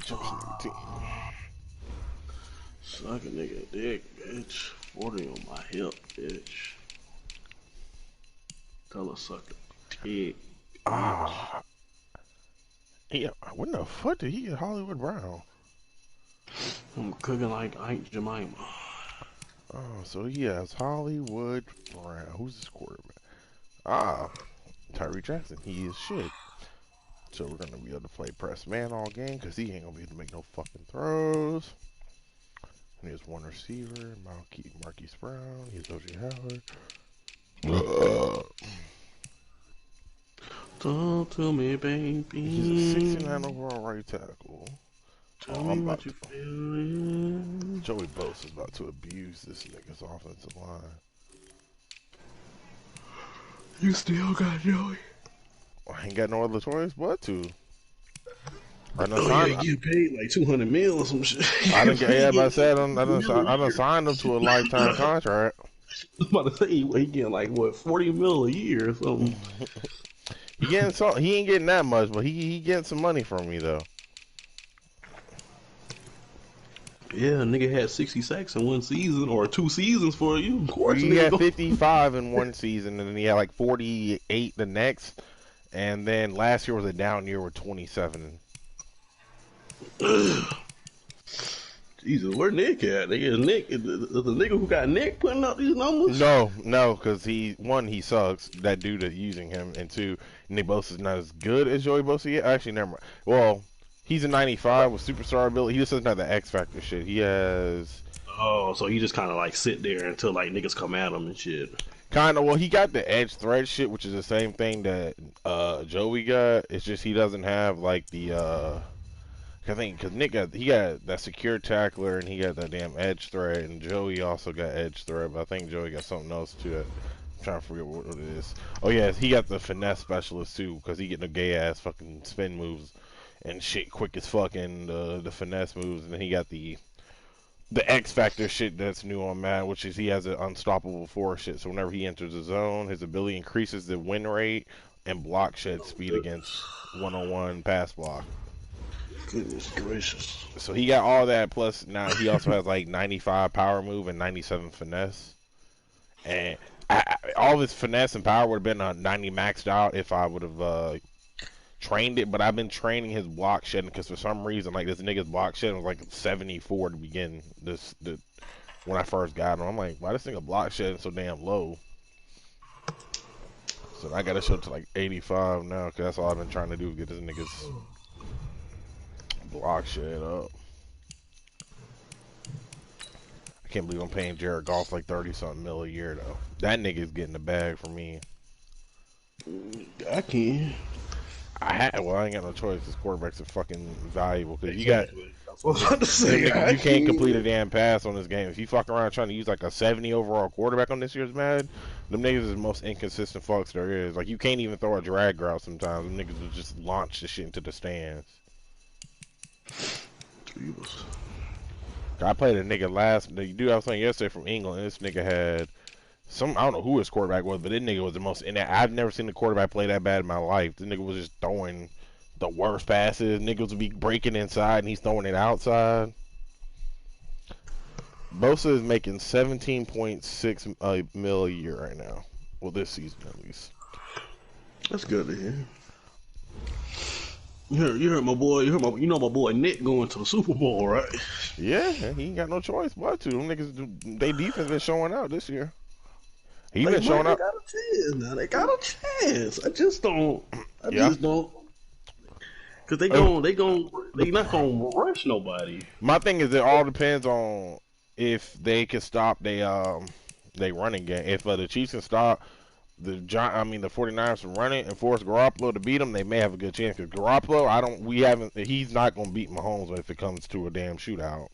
Jefferson nigga team. Suck a nigga dick, bitch. 40 on my hip, bitch. Tell her suck a dick, bitch. Yeah, when the fuck did he get Hollywood Brown? I'm cooking like Ike Jemima. Oh, so he has Hollywood Brown. Who's this quarterback? Tyree Jackson. He is shit. So we're going to be able to play press man all game because he ain't going to be able to make no fucking throws. And he has one receiver, Marquise Brown. He's O.J. Howard. Talk to me, baby. He's a 69 overall right tackle. Tell me what you feeling. Joey Bosa is about to abuse this nigga's offensive line. You still got Joey. I ain't got no other choice but to. I get paid like $200 million or some shit. I done signed him to a lifetime contract. I was about to say, he getting like what, $40 million a year or something. He ain't getting that much, but he getting some money from me though. Yeah, nigga had 60 sacks in one season or 2 seasons for you. Of course, he had 55 in one season, and then he had like 48 the next. And then last year was a down year with 27. Jesus, where Nick at? Is Nick the nigga who got Nick putting up these numbers? No, because he sucks. That dude is using him, and two, Nick Bosa's not as good as Joey Bosa yet. Actually, never mind. Well, he's a 95 with superstar ability. He just doesn't have the X Factor shit. He has. Oh, so he just kind of like sit there until like niggas come at him and shit. Kind of. Well, he got the edge thread shit, which is the same thing that Joey got. It's just he doesn't have like the. I think because Nick got that secure tackler and he got that damn edge threat, and Joey also got edge threat, but I think Joey got something else too. That I'm trying to forget what it is. Oh yeah, he got the finesse specialist too, because he getting the gay ass fucking spin moves and shit quick as fucking the finesse moves, and then he got the X Factor shit that's new on Matt, which is he has an unstoppable force shit. So whenever he enters the zone, his ability increases the win rate and block shed speed against one-on-one pass block. Goodness gracious. So he got all that, plus now he also has like 95 power move and 97 finesse. And all of his finesse and power would have been 90 maxed out if I would have trained it, but I've been training his block shedding because for some reason, like this nigga's block shedding was like 74 to begin when I first got him. I'm like, why this nigga block shedding so damn low? So I got to show it to like 85 now because that's all I've been trying to do, get this nigga's block shit up. I can't believe I'm paying Jared Goff like 30-something mil a year though. That nigga's getting the bag for me. I can. I ain't got no choice. This quarterbacks are fucking valuable because you got. You can't complete a damn pass on this game. If you fuck around trying to use like a 70 overall quarterback on this year's Madden, them niggas is the most inconsistent fucks there is. Like you can't even throw a drag route sometimes. Them niggas will just launch the shit into the stands. I played a nigga you do have something yesterday from England. This nigga had I don't know who his quarterback was, but this nigga was the most I've never seen a quarterback play that bad in my life. This nigga was just throwing the worst passes. Niggas would be breaking inside and he's throwing it outside. Bosa is making 17.6 mil a year right now. Well, this season at least. That's good to hear. You heard my boy. You know my boy Nick going to the Super Bowl, right? Yeah, he ain't got no choice but to. Them niggas, they defense been showing out this year. He been showing out. They got a chance now. They got a chance. I just don't. Cause they not gonna rush nobody. My thing is, it all depends on if they can stop they running game. If the Chiefs can stop the 49ers from running and force Garoppolo to beat them, they may have a good chance. Because Garoppolo, he's not gonna beat Mahomes if it comes to a damn shootout.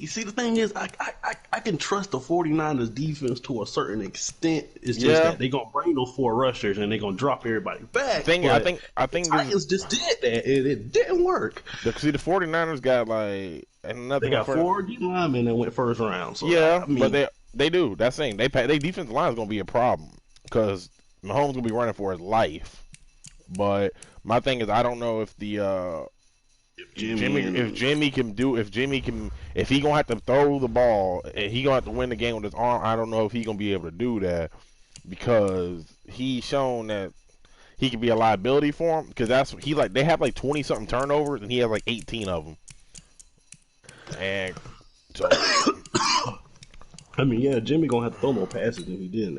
See, the thing is, I can trust the 49ers defense to a certain extent. It's just that they're gonna bring those 4 rushers and they're gonna drop everybody back. I think the Titans just did that and it didn't work. See, the 49ers got they got 4 D linemen that went first round. So but they do. That's the thing. They defensive line is gonna be a problem because Mahomes gonna be running for his life. But my thing is, I don't know if the if Jimmy can, if he gonna have to throw the ball and he gonna have to win the game with his arm. I don't know if he gonna be able to do that because he's shown that he can be a liability for him. Because that's he like they have like 20 something turnovers and he has like 18 of them. And so, I mean, yeah, Jimmy gonna have to throw more passes than he did in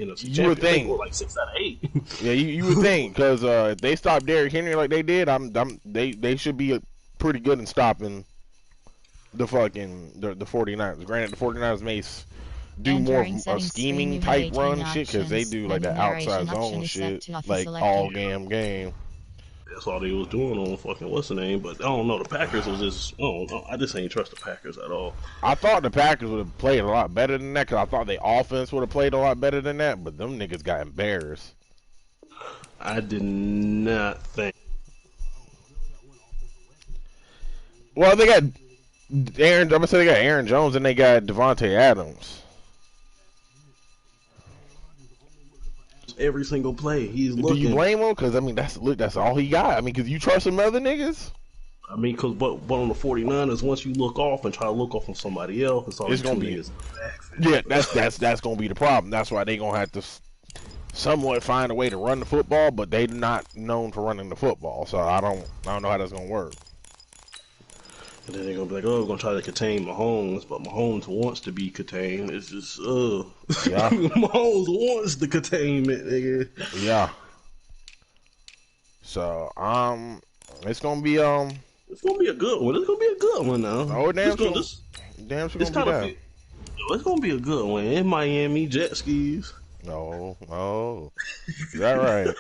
a you would think like 6 out of 8. Yeah, you would think because if they stop Derrick Henry like they did, they should be pretty good in stopping the 49ers. Granted, the 49ers may do more scheming type run shit because they do like the outside zone shit like all game. That's all they was doing on fucking what's the name, but I don't know. The Packers was just I just ain't trust the Packers at all. I thought the Packers would have played a lot better than that because I thought the offense would have played a lot better than that, but them niggas got embarrassed. I did not think. Well, they got I'm gonna say they got Aaron Jones and they got Devontae Adams. Every single play, he's looking. Do you blame him? Because I mean, that's all he got. I mean, because you trust some other niggas. I mean, but on the 49ers, once you look off and try to look off on somebody else, it's gonna be that's gonna be the problem. That's why they gonna have to somewhat find a way to run the football, but they're not known for running the football. So I don't know how that's gonna work. And then they're gonna be like, oh, we're gonna try to contain Mahomes, but Mahomes wants to be contained. It's just, yeah. Mahomes wants the containment, nigga. Yeah. So, it's gonna be a good one. It's gonna be a good one now. Oh, damn sure gonna be that. It's gonna be a good one in Miami. Jet skis. No, is that right?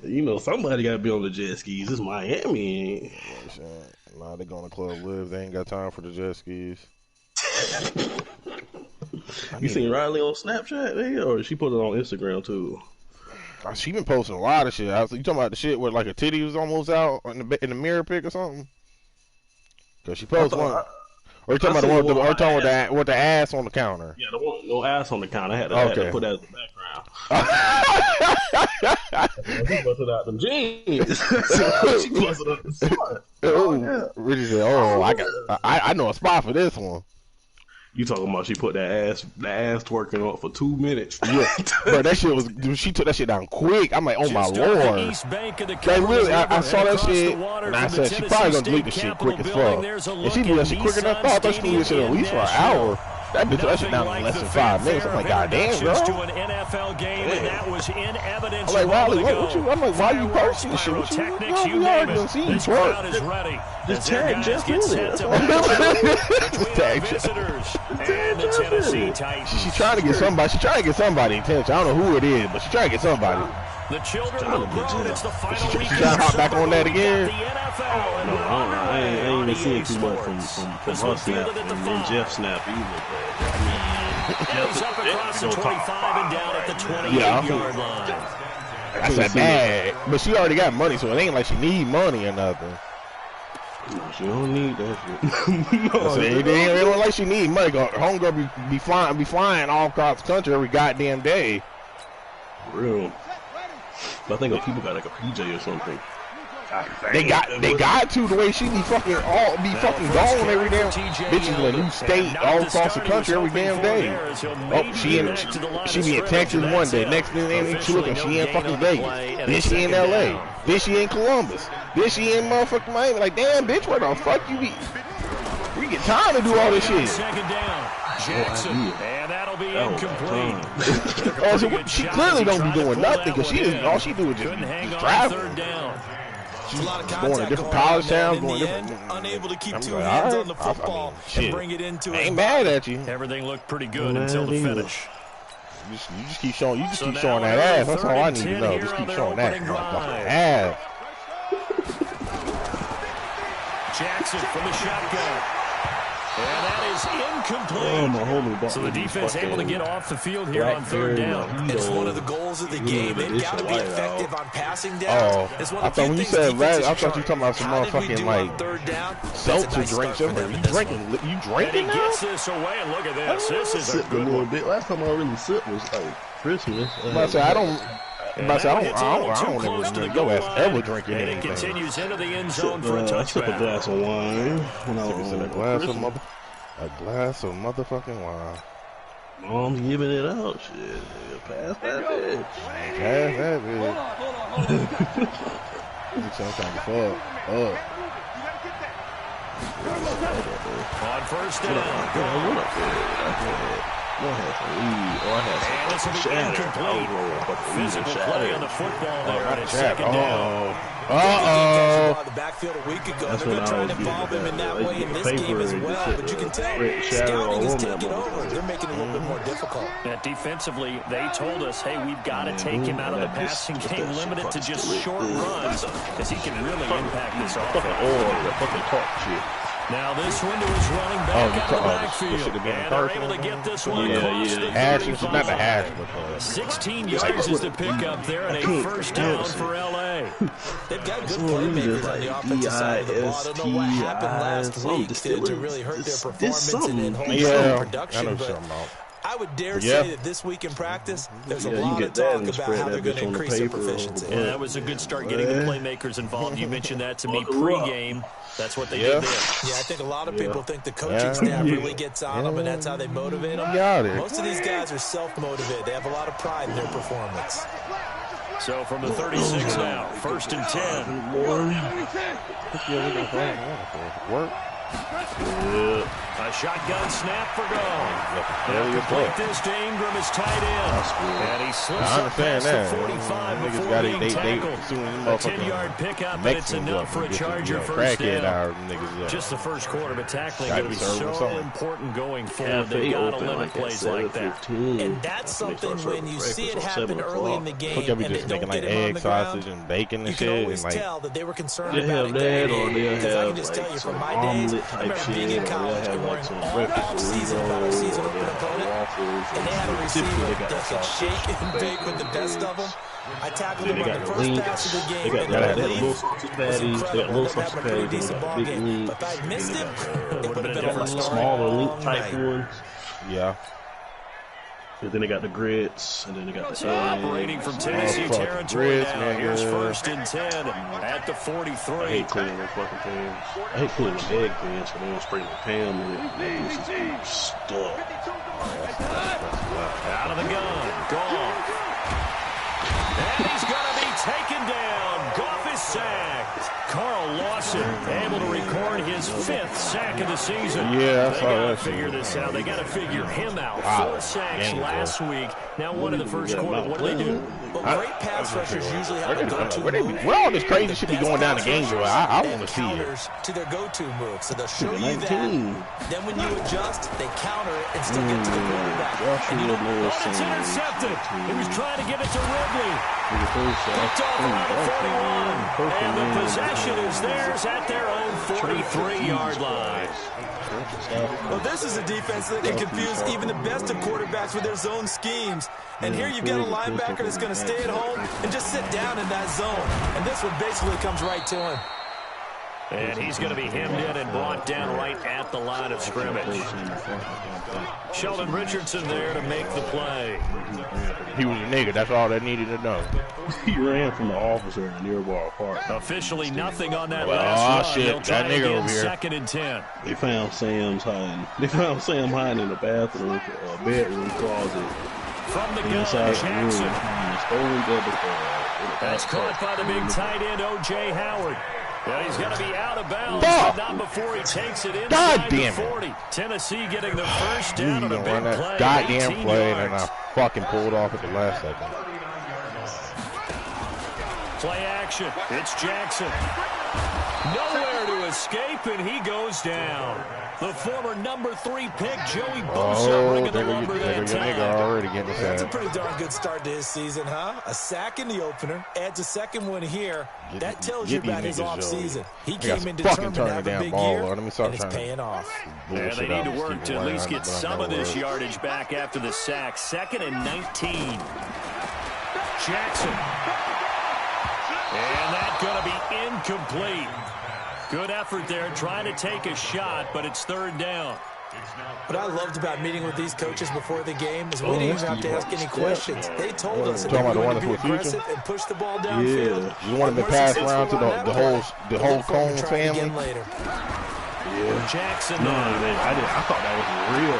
You know, somebody gotta be on the jet skis. It's Miami. Nah, they going to Club Live. They ain't got time for the jet skis. You seen Riley on Snapchat, nigga? Or she put it on Instagram too? She been posting a lot of shit. You talking about the shit where like a titty was almost out in the mirror pic or something? Cause she posted one. Or you talking about the one with the ass on the counter? Yeah, the one no ass on the counter. I had to put that as the background. She busted out them jeans. She busted up the spot. Richie said, I know a spot for this one. You talking about she put that ass twerking up for 2 minutes? Yeah, bro, that shit was. She took that shit down quick. I'm like, oh my lord. Like really, I saw that shit, and I said she probably gonna delete the shit quick as fuck. And she did that shit quick enough. I thought she did that shit at least for an hour. That bitch, that shit down in less than 5 minutes. I'm like, god damn, bro. I'm like, Riley, what you? I'm like, why you posting this shit? What you? We already done seen you twerk. Just tag Jeff in it. Tag Jeff. She's trying to get somebody. She's trying to get somebody attention. I don't know who it is, but she's trying to get somebody. The children will grow. It's the final weekend. She's trying to hop back on that again. No, I ain't even seeing too much from her snap and then Jeff snap either. But I mean, Jeff up across the 25 and down at the 28-yard line. That's that bad, but she already got money, so it ain't like she need money or nothing. No, she don't need that shit. No, it ain't like she need money. Homegirl be flying all across the country every goddamn day. For real. But I think if people got like a PJ or something. They got to the way she be fucking gone every damn bitches in a new state all across the country every damn day. Oh, she be in Texas one day, next thing she looking, she in fucking Vegas. Then she in LA. Then she in Columbus. Then she in motherfucking Miami. Like damn bitch, where the fuck you be? We get time to do all this shit. Second down. Jackson, and that'll be incomplete. Oh, so she clearly don't be doing nothing because all she do is just travel. She's going to different college towns, going different. Unable to keep two hands on the football and bring it into I ain't mad at you. Everything looked pretty good until the finish. You just keep showing that ass. That's all I need to know. Just keep showing that motherfucking ass. Jackson from the shotgun. And that is incomplete. So the defense able to get off the field here on third down. It's one of the goals of the game. They've got to be effective on passing down. I thought when you said that, I thought you were talking about some motherfucking like seltzer drinks. You drinking? You drinking now? He gets this away, and look at this. This is a good little bit. Last time I really sipped was like Christmas. I don't. I don't ever remember your ass ever drinking anything. It continues into the end zone for a touchback. A glass of wine. A glass of motherfucking wine. Mom's giving it out. Shit. Pass that bitch. Pass that bitch. I'm trying to fuck up. On first down. I had some incomplete. Physical play on the football there on its second down. The backfield a week ago. They're going to try and involve him in that way in this game as well. But you can tell scouting is taking over. They're making it a little bit more difficult. Defensively, they told us, hey, we've got to take him out of the passing game, limit it to just short runs, because he can really impact this offense. Now this window is running back out of the backfield, and they're able to get this one across the 35. 16 yards is the pickup there, and a first down for L.A. They've got good playmakers on the offensive side of the ball. I don't know what happened last week to really hurt their performance and hold their production, but I would dare say that this week in practice, there's a lot of talk about how they're going to increase their proficiency. Yeah, that was a good start getting the playmakers involved. You mentioned that to me pregame. That's what they did there. Yeah, I think a lot of people think the coaching staff really gets on them, and that's how they motivate them. Most of these guys are self-motivated. They have a lot of pride in their performance. So from the 36 now, 1st and 10. A shotgun snap for goal. Complete this to Ingram is tight end. And he slips up past the 45 before being tackled. A 10-yard pickup, and it's enough for a Charger first down. Just the first quarter, but tackling going to be so important going forward. They've got to limit plays like that. And that's something when you see it happen early in the game and they don't get him on the ground, and bacon and you can always tell that they were concerned about it. Because I can just tell you from my days, I remember being in college and worrying all off-season about our season opener opponent, and they had a receiver that could shake and bake with the best of them. I tackled him on the first pass of the game, and I believe it was incredible. They had a pretty decent ball game. But if I missed him, it would have been a much smaller link type ones. Yeah. And then they got the grits, and then they got the operating from Tennessee territory now. Here's 1st and 10 at the 43. I hate cleaning those fucking pans. I hate cleaning egg pans, so they don't spray the pan with it. That is stuck. Out of the gun, Goff. And he's going to be taken down. Goff is sacked. Carl Lawson able to record his 5th sack of the season. Yeah, they got to figure this out. They got to figure him out. 4 sacks last week. Now one in the first quarter. What do they do? Well, great pass rushers usually have a go-to move. Where all this crazy shit be going down the game? I want to see it. To their go-to move, so they'll show you that. Then when you adjust, they counter it and still get to the quarterback. It's intercepted. He was trying to get it to Ridley. Picked off around the 41. And the possession is theirs at their own 43-yard line. Well, this is a defense that can confuse even the best of quarterbacks with their zone schemes. And here you've got a linebacker that's going to stay at home and just sit down in that zone. And this one basically comes right to him. And he's going to be hemmed in and brought down right at the line of scrimmage. Sheldon Richardson there to make the play. He was a nigga. That's all they needed to know. He ran from the officer in Nearbar Park. Officially nothing on that last run. Shit. That nigga over here. 2nd and 10. They found Sam hiding in the bathroom, bedroom closet. From the gun, Jackson. That's caught by the big tight end, O.J. Howard. Well, he's going to be out of bounds, but not before he takes it inside the 40. Tennessee getting the first down on a big play. Goddamn play, and I fucking pulled off at the last second. Play action. It's Jackson. Nowhere to escape, and he goes down. The former number 3 pick, Joey Bosa, bringing the lumber that time. That's a pretty darn good start to his season, huh? A sack in the opener, adds a second one here. That tells you about his offseason. He came in determined to have a big year, and it's paying off. Yeah, they need to work to at least get some of this yardage back after the sack. 2nd and 19. Jackson. And that's going to be incomplete. Good effort there trying to take a shot, but it's 3rd down. What I loved about meeting with these coaches before the game is we didn't even have to ask any questions. They told us that they were going to be aggressive and push the ball downfield. You want them to pass around to the whole Cone family? Later. Yeah. Jackson. No, I thought that was real.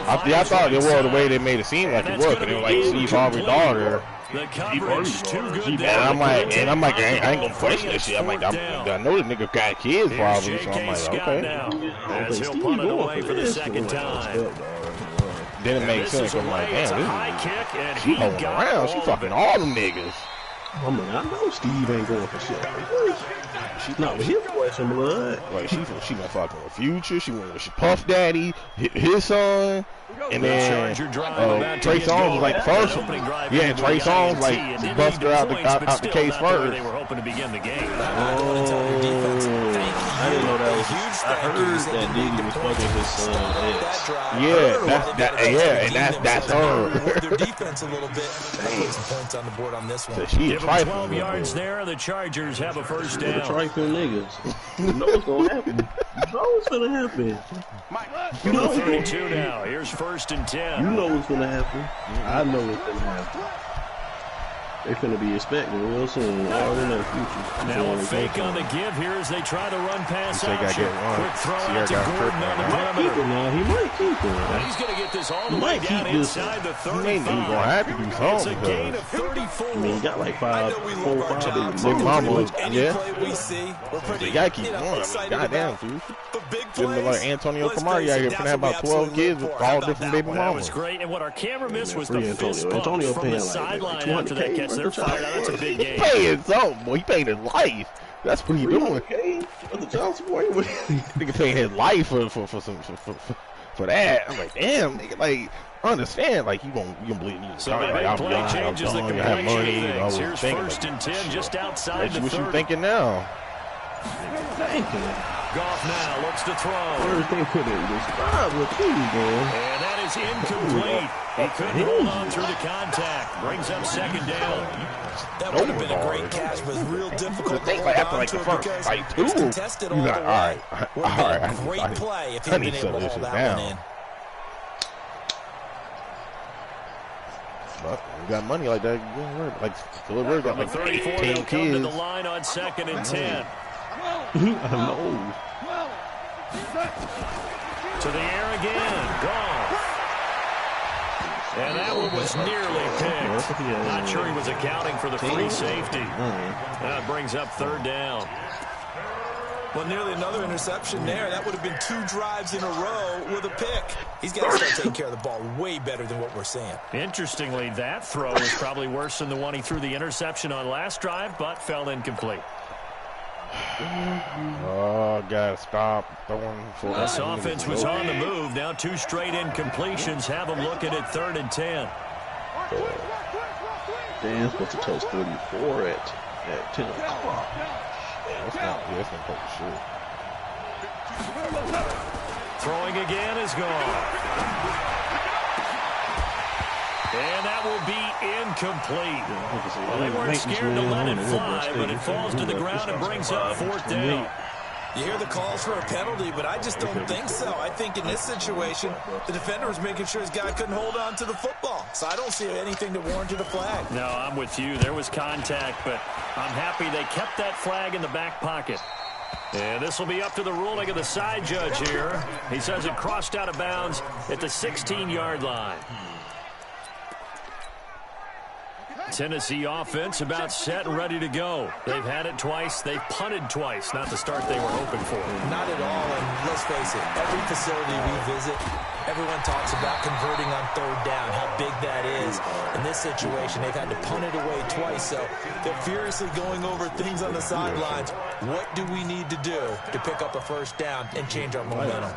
I thought it was the way they made it seem like it was, but it was like Steve Harvey's daughter. The coverage too good. And I'm like, I ain't gonna question this shit. I'm like, I know the nigga got kids probably, so I'm like, okay. As he'll punt it away for the second time. Then it makes sense. I'm like, damn, she holding around. She fucking all them niggas. I'm like, I know Steve ain't going for shit. She's not with his boy some blood. Like she been fucking with Future. She went with Puff Daddy, his son, and then Trey Songz was like the first one. Yeah, Trey Songz like busted her out the case first. They were hoping to begin the game. I didn't know that was huge. I heard that Diddy was fucking his son. That's her. Their defense a little bit. Put some points on the board on this one. So she Give them 12 yards there. The Chargers have a first down. The trifling niggas. You know what's gonna happen. You know what's gonna happen. You know 32 now. Here's 1st and 10. You know what's gonna happen. I know what's gonna happen. They finna be expecting real soon. All in their future. Now a fake on the give here as they try to run pass option. Quick throw out to Gordon on the perimeter. He might keep it. Now he's going to get this all the way down inside the 35. He's gonna have to do It's something. a gain of 34. I mean, he got like 5 Big mama, yeah. We see, They gotta keep going. Goddamn, dude. Just like Antonio Cromartie out here finna have about 12 kids with all different baby That mamas. was great, and what our camera missed was the Antonio. fist bump Antonio from the paying like sideline after that catch. They're fired out. That's a big He game. paying something, boy. He paying his life. That's what he doing. Okay, the child support. Nigga paying his life for that. I'm like, damn, nigga, like, understand, like, you gonna believe me. So the big play changes the complexion of things. Here's 1st and 10 just outside the 30. What you thinking now? Goff now looks to throw. First they put it in this spot with you, man. And that is incomplete. He couldn't hold on through the contact. Brings up 2nd down. That would have been a great catch, but real difficult to hold After on like to the it first, because like, it was 2, contested all you the got, way. all right. Would have been a great play if he'd been able to hold that one in. But we got money like that. Like Philip Rivers got like 34, 10 they'll come to kids. the line on 2nd and 10. I know. To the air again. Goff. And that one was nearly picked. Not sure he was accounting for the free safety. That brings up 3rd down. Well, nearly another interception there. That would have been 2 drives in a row with a pick. He's got to start taking care of the ball way better than what we're seeing. Interestingly, that throw was probably worse than the one he threw the interception on last drive, but fell incomplete. Oh, gotta stop throwing for This offense was on the move. Now 2 straight incompletions have them looking at 3rd and 10. Dan's supposed to touch 34 at 10 o'clock. That's not shit. Throwing again is gone. And that will be incomplete. Well, they weren't scared to let it fly, but it falls to the ground and brings up 4th down. You hear the calls for a penalty, but I just don't think so. I think in this situation, the defender was making sure his guy couldn't hold on to the football. So I don't see anything that warranted a flag. No, I'm with you. There was contact, but I'm happy they kept that flag in the back pocket. And this will be up to the ruling of the side judge here. He says it crossed out of bounds at the 16-yard line. Tennessee offense about set and ready to go. They've had it twice. They've punted twice. Not the start they were hoping for. Not at all, and let's face it, every facility we visit, everyone talks about converting on 3rd down, how big that is. In this situation, they've had to punt it away twice, so they're furiously going over things on the sidelines. What do we need to do to pick up a 1st down and change our momentum?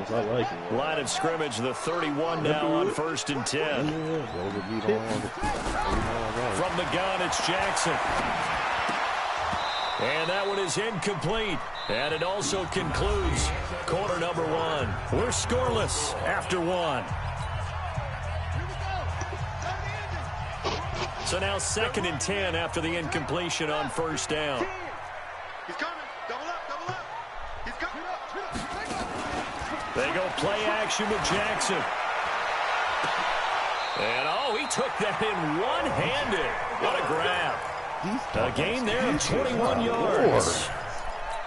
I like it. Line of scrimmage, the 31 now on 1st and 10. From the gun, it's Jackson. And that one is incomplete. And it also concludes quarter number 1. We're scoreless after 1. So now 2nd and 10 after the incompletion on 1st down. He's coming. Double up, double up. He's They go play action with Jackson. And, oh, he took that in one-handed. What a grab. A gain there of 21 yards.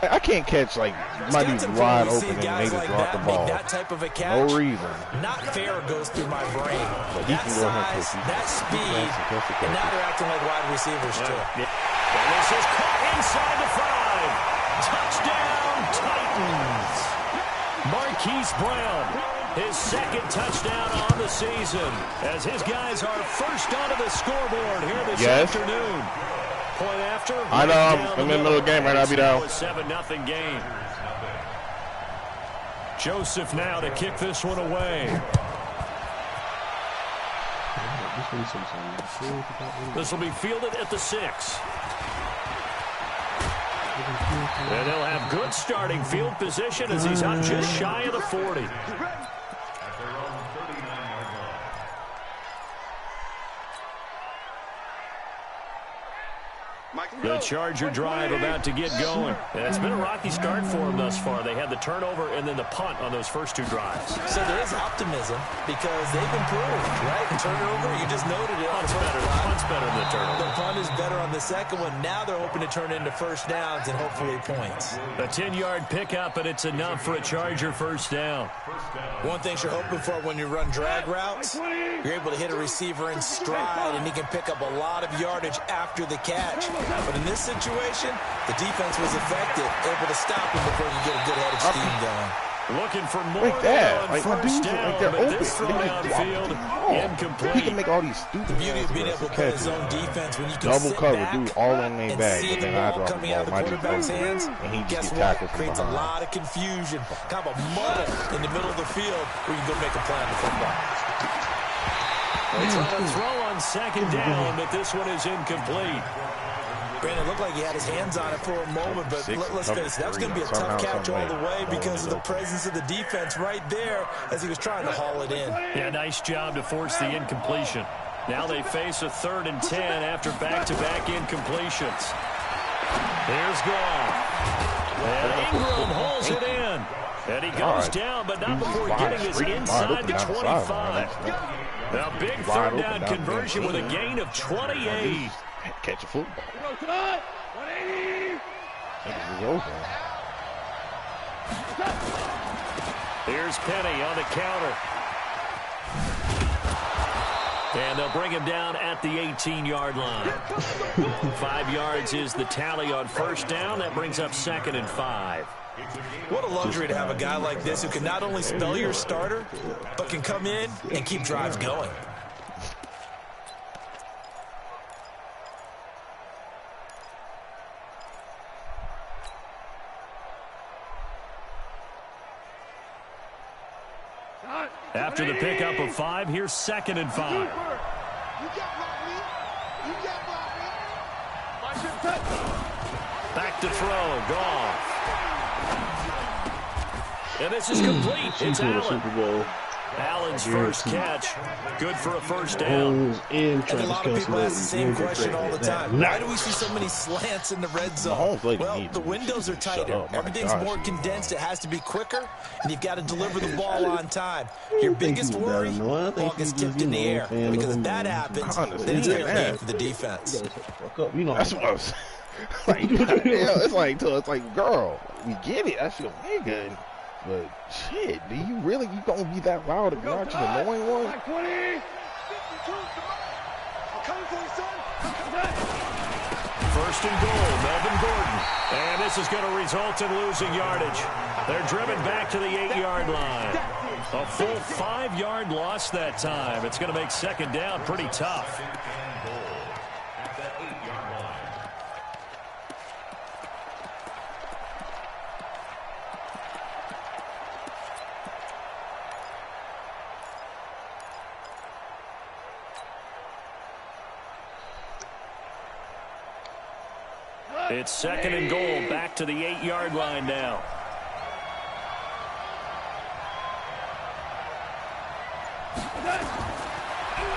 I can't catch, like, my dude's wide open and they just drop the ball. That type of a catch, no reason. Not fair goes through my brain. But he can go ahead and size, that speed, and now they're acting like wide receivers, too. Yeah. And this is caught inside the 5. Touchdown, Titans. Marquise Brown, his second touchdown on the season, as his guys are first onto the scoreboard here this afternoon. Point after. I know, I'm in the middle of the game right now. I'll be down. 7-0 game. Joseph now to kick this one away. This will be fielded at the 6. And they'll have good starting field position as he's up just shy of the 40. The Charger drive about to get going. And it's been a rocky start for them thus far. They had the turnover and then the punt on those first 2 drives. So there is optimism because they've improved, right? The turnover, you just noted it. Punt's better than the turnover. The punt is better on the second one. Now they're hoping to turn into first downs and hopefully points. A 10-yard pickup, and it's enough for a Charger first down. One thing you're hoping for when you run drag routes, you're able to hit a receiver in stride, and he can pick up a lot of yardage after the catch. But in this situation, the defense was effective, able to stop him before you get a good head of steam going. Looking for more on first down, they're but open. this throw downfield, incomplete. He can make all these stupid The beauty of being able to play his own defense when you can double sit cover, back dude, all on their and back, see but the then I ball drop the coming ball. out of the My quarterback's hands, and he just guess get what? tackled from Creates a behind. lot of confusion, kind of a muddle in the middle of the field where you can go make a play on the football. It's on a throw on second down, but this one is incomplete. Brandon, it looked like he had his hands on it for a moment, but let's face it, that was going to be a tough catch all the way because of the presence of the defense right there as he was trying to haul it in. Yeah, nice job to force the incompletion. Now they face a 3rd and 10 after back-to-back incompletions. Here's Goff. And Ingram holds it in. And he goes down, but not before getting his inside the 25. A big 3rd down conversion with a gain of 28. Catch a football. 180. Here's Penny on the counter. And they'll bring him down at the 18-yard line. 5 yards is the tally on first down. That brings up 2nd and 5. What a luxury to have a guy like this who can not only spell your starter, but can come in and keep drives going. After the pickup of 5, here's 2nd and 5. Back to throw, Goff. And this is complete. It's Allen. Allen's first catch. Good for a first down. And a lot of people ask the same question all the time. Why do we see so many slants in the red zone? Well, the windows are tighter. Everything's more condensed. It has to be quicker, and you've got to deliver the ball on time. Your biggest worry, ball gets tipped in the air. Because if that happens, then it's fair game for the defense. That's what I was like. It's like, girl, we get it. That's your nigga. But shit, do you really gonna be that loud and not just annoying one? First and goal, Melvin Gordon. And this is going to result in losing yardage. They're driven back to the 8-yard line. A full 5-yard loss that time. It's going to make second down pretty tough. It's second and goal, back to the 8-yard line now.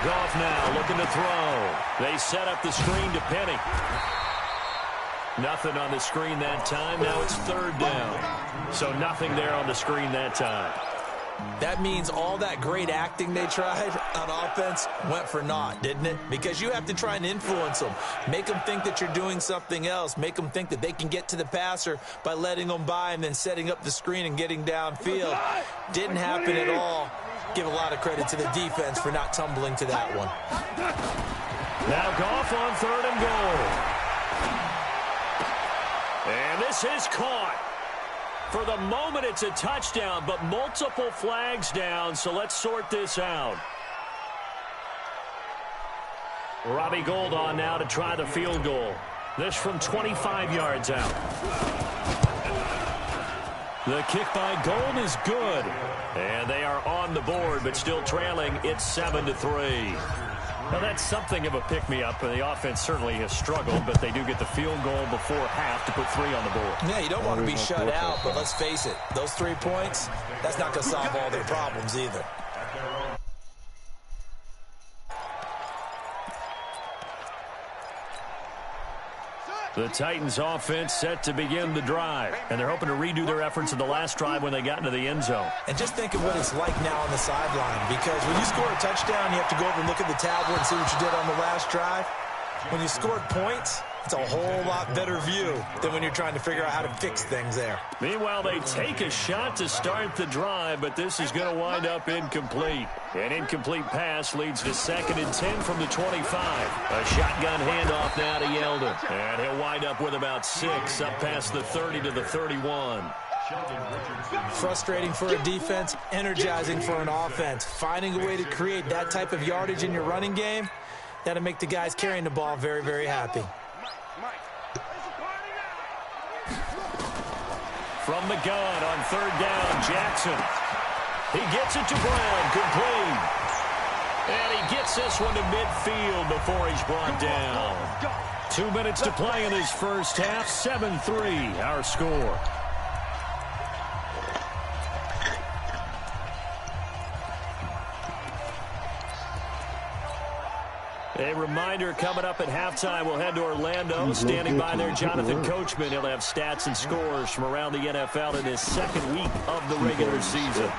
Goff now looking to throw. They set up the screen to Penny. Nothing on the screen that time. Now it's 3rd down. So nothing there on the screen that time. That means all that great acting they tried on offense went for naught, didn't it? Because you have to try and influence them. Make them think that you're doing something else. Make them think that they can get to the passer by letting them by and then setting up the screen and getting downfield. Didn't happen at all. Give a lot of credit to the defense for not tumbling to that one. Now Goff on 3rd and goal. And this is caught. For the moment, it's a touchdown, but multiple flags down, so let's sort this out. Robbie Gould on now to try the field goal. This from 25 yards out. The kick by Gould is good. And they are on the board, but still trailing. It's 7-3. Now, that's something of a pick-me-up. The offense certainly has struggled, but they do get the field goal before half to put 3 on the board. Yeah, you don't want to be shut out, but let's face it. Those 3 points, that's not going to solve all their problems either. The Titans offense set to begin the drive, and they're hoping to redo their efforts in the last drive when they got into the end zone. And just think of what it's like now on the sideline, because when you score a touchdown, you have to go over and look at the tablet and see what you did on the last drive. When you scored points, it's a whole lot better view than when you're trying to figure out how to fix things there. Meanwhile, they take a shot to start the drive, but this is going to wind up incomplete. An incomplete pass leads to 2nd and 10 from the 25. A shotgun handoff now to Yeldon. And he'll wind up with about 6 up past the 30 to the 31. Frustrating for a defense, energizing for an offense. Finding a way to create that type of yardage in your running game, that'll make the guys carrying the ball very, very happy. From the gun on 3rd down, Jackson. He gets it to Brown, complete. And he gets this one to midfield before he's brought down. 2 minutes to play in his first half, 7-3, our score. A reminder, coming up at halftime, we'll head to Orlando. Standing by there, Jonathan Coachman. He'll have stats and scores from around the NFL in his 2nd week of the regular season.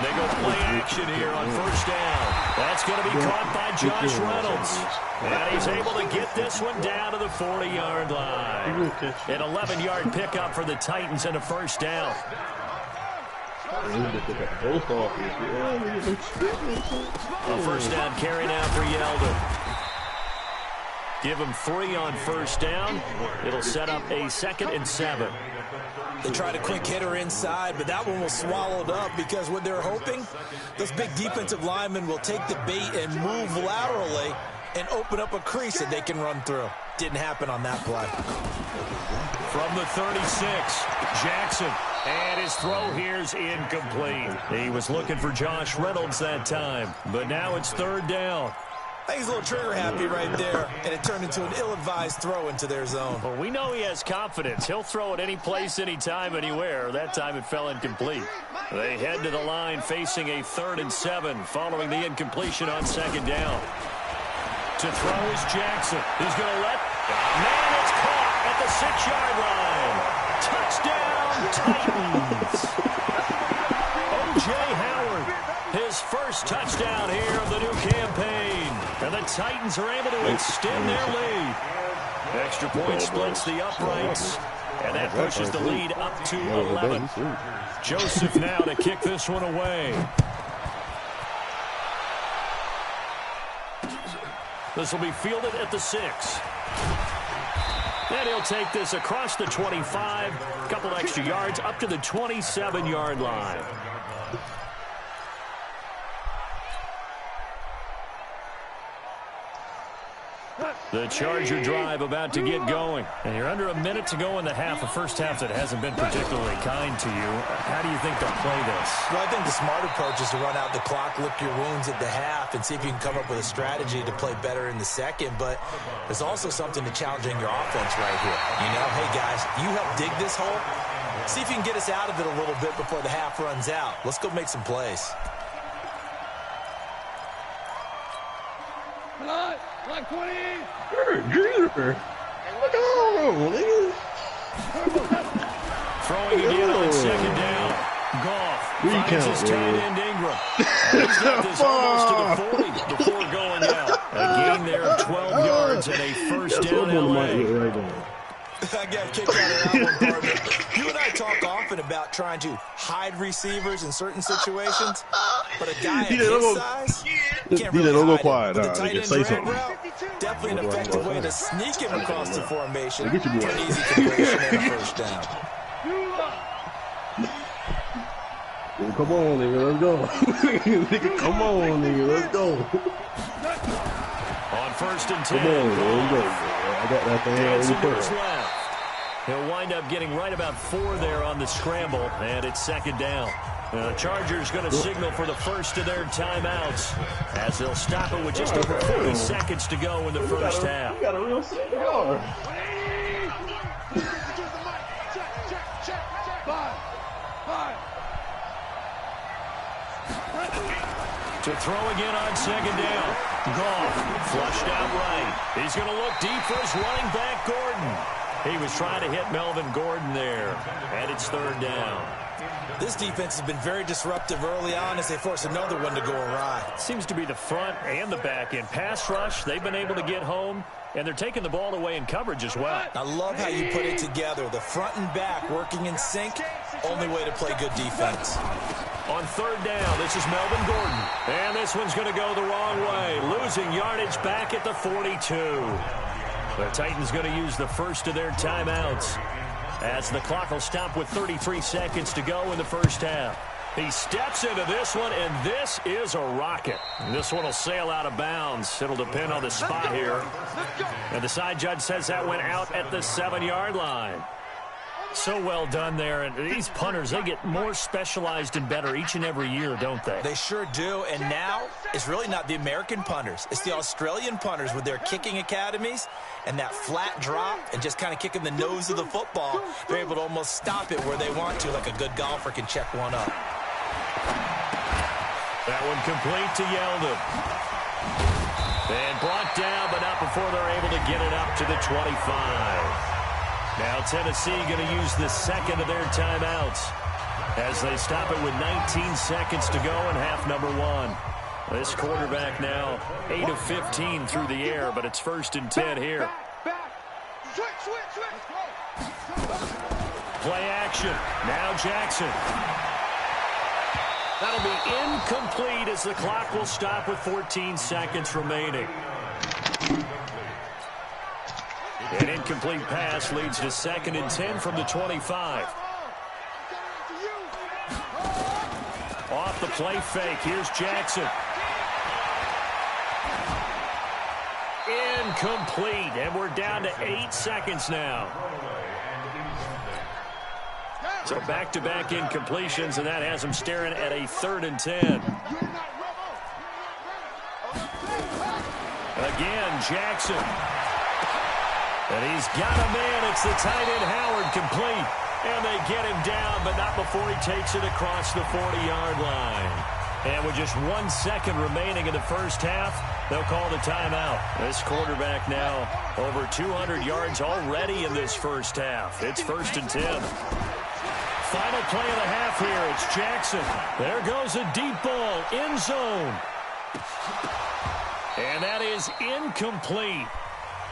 They go play action here on 1st down. That's going to be caught by Josh Reynolds. And he's able to get this one down to the 40-yard line. An 11-yard pickup for the Titans and a 1st down. A 1st down carry now for Yeldon. Give him 3 on 1st down. It'll set up a 2nd and 7. They tried a quick hitter inside, but that one was swallowed up because what they're hoping, those big defensive linemen will take the bait and move laterally and open up a crease that they can run through. Didn't happen on that play. From the 36, Jackson. And his throw here's incomplete. He was looking for Josh Reynolds that time, but now it's 3rd down. I think he's a little trigger happy right there, and it turned into an ill-advised throw into their zone. Well, we know he has confidence. He'll throw it any place, anytime, anywhere. That time it fell incomplete. They head to the line facing a 3rd and 7 following the incompletion on 2nd down. To throw is Jackson. He's going to let... Man, it's caught at the 6-yard line. Touchdown, Titans. O.J. Howard, his first touchdown here of the new campaign. And the Titans are able to extend their lead. Extra point splits the uprights. And that pushes the lead up to 11. Joseph now to kick this one away. This will be fielded at the 6. And he'll take this across the 25, a couple extra yards, up to the 27-yard line. The Charger drive about to get going. And you're under a minute to go in the half, a first half that hasn't been particularly kind to you. How do you think they'll play this? Well, I think the smart approach is to run out the clock, lick your wounds at the half, and see if you can come up with a strategy to play better in the second. But there's also something to challenging your offense right here. You know, hey, guys, you help dig this hole. See if you can get us out of it a little bit before the half runs out. Let's go make some plays. Like 20. Look Throwing again on 2nd down. Goff Finds his tight end Ingram. He's got this almost to the 40 before going out. A gain there of 12 yards and a first down LA. I got kicked out of that one, partner. You and I talk often about trying to hide receivers in certain situations, but a guy at his size can't really hide him. But the tight end drag route, definitely an effective way to sneak him across the formation for an easy completion and a first down. Come on, nigga, let's go. Nigga, come on, nigga, let's go. On first and 10. Come on, let's go. I got that thing left. He'll wind up getting right about 4 there on the scramble, and it's second down. The Chargers going to signal for the first of their timeouts as they'll stop it with just over 40 seconds to go in the first half. You got a real cigar. To throw again on second down. Goff flushed out right. He's going to look deep for his running back, Gordon. He was trying to hit Melvin Gordon there, and it's third down. This defense has been very disruptive early on as they force another one to go awry. Seems to be the front and the back end. Pass rush, they've been able to get home, and they're taking the ball away in coverage as well. I love how you put it together. The front and back working in sync, only way to play good defense. On third down, this is Melvin Gordon. And this one's going to go the wrong way. Losing yardage back at the 42. The Titans going to use the first of their timeouts as the clock will stop with 33 seconds to go in the first half. He steps into this one, and this is a rocket. This one will sail out of bounds. It'll depend on the spot here. And the side judge says that went out at the 7-yard line. So well done there. And these punters, they get more specialized and better each and every year, don't they? They sure do. And now it's really not the American punters. It's the Australian punters with their kicking academies and that flat drop and just kind of kicking the nose of the football. They're able to almost stop it where they want to, like a good golfer can check one up. That one complete to Yeldon. And brought down, but not before they're able to get it up to the 25. Now Tennessee going to use the second of their timeouts as they stop it with 19 seconds to go in half number 1. This quarterback now 8 of 15 through the air, but it's first and 10 here. Play action. Now Jackson. That'll be incomplete as the clock will stop with 14 seconds remaining. An incomplete pass leads to second and 10 from the 25. Off the play fake, here's Jackson. Incomplete, and we're down to 8 seconds now. So back-to-back incompletions, and that has him staring at a 3rd and 10. Again, Jackson. And he's got a man. It's the tight end Howard complete. And they get him down, but not before he takes it across the 40-yard line. And with just 1 second remaining in the first half, they'll call the timeout. This quarterback now over 200 yards already in this first half. It's first and 10. Final play of the half here. It's Jackson. There goes a deep ball. End zone. And that is incomplete.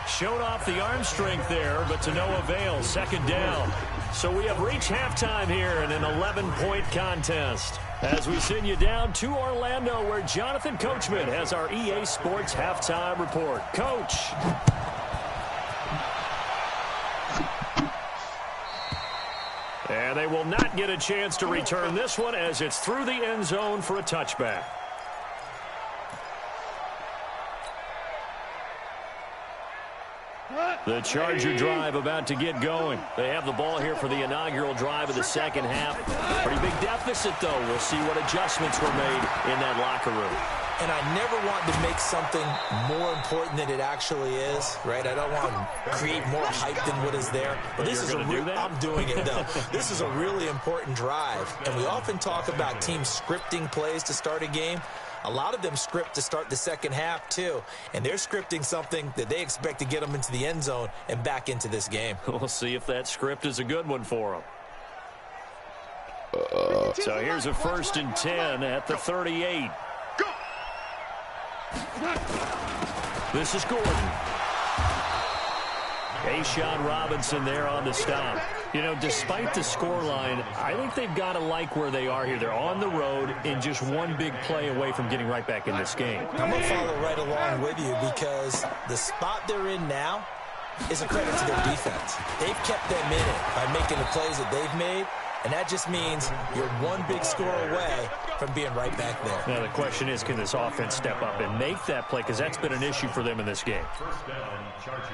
Showed off the arm strength there, but to no avail. Second down. So we have reached halftime here in an 11-point contest. As we send you down to Orlando, where Jonathan Coachman has our EA Sports halftime report. Coach. And they will not get a chance to return this one as it's through the end zone for a touchback. The Charger drive about to get going. They have the ball here for the inaugural drive of the second half. Pretty big deficit, though. We'll see what adjustments were made in that locker room. And I never want to make something more important than it actually is, right? I don't want to create more hype than what is there. But this is I'm doing it, though. This is a really important drive. And we often talk about teams scripting plays to start a game. A lot of them script to start the second half, too. And they're scripting something that they expect to get them into the end zone and back into this game. We'll see if that script is a good one for them. So here's a 1st and 10 at the 38. This is Gordon. A'Shawn Robinson there on the stop. You know, despite the scoreline, I think they've got to like where they are here. They're on the road and just one big play away from getting right back in this game. I'm going to follow right along with you because the spot they're in now is a credit to their defense. They've kept them in it by making the plays that they've made, and that just means you're one big score away from being right back there. Now the question is, can this offense step up and make that play? Because that's been an issue for them in this game. First down, Chargers.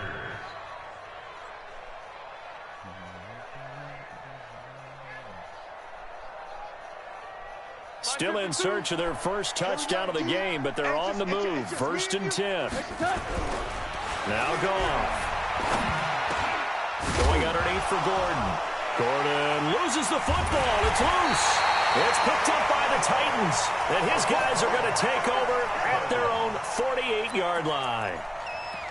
Still in search of their first touchdown of the game, but they're on the move. 1st and 10. Now Goff. Going underneath for Gordon. Gordon loses the football. It's loose. It's picked up by the Titans. And his guys are going to take over at their own 48-yard line.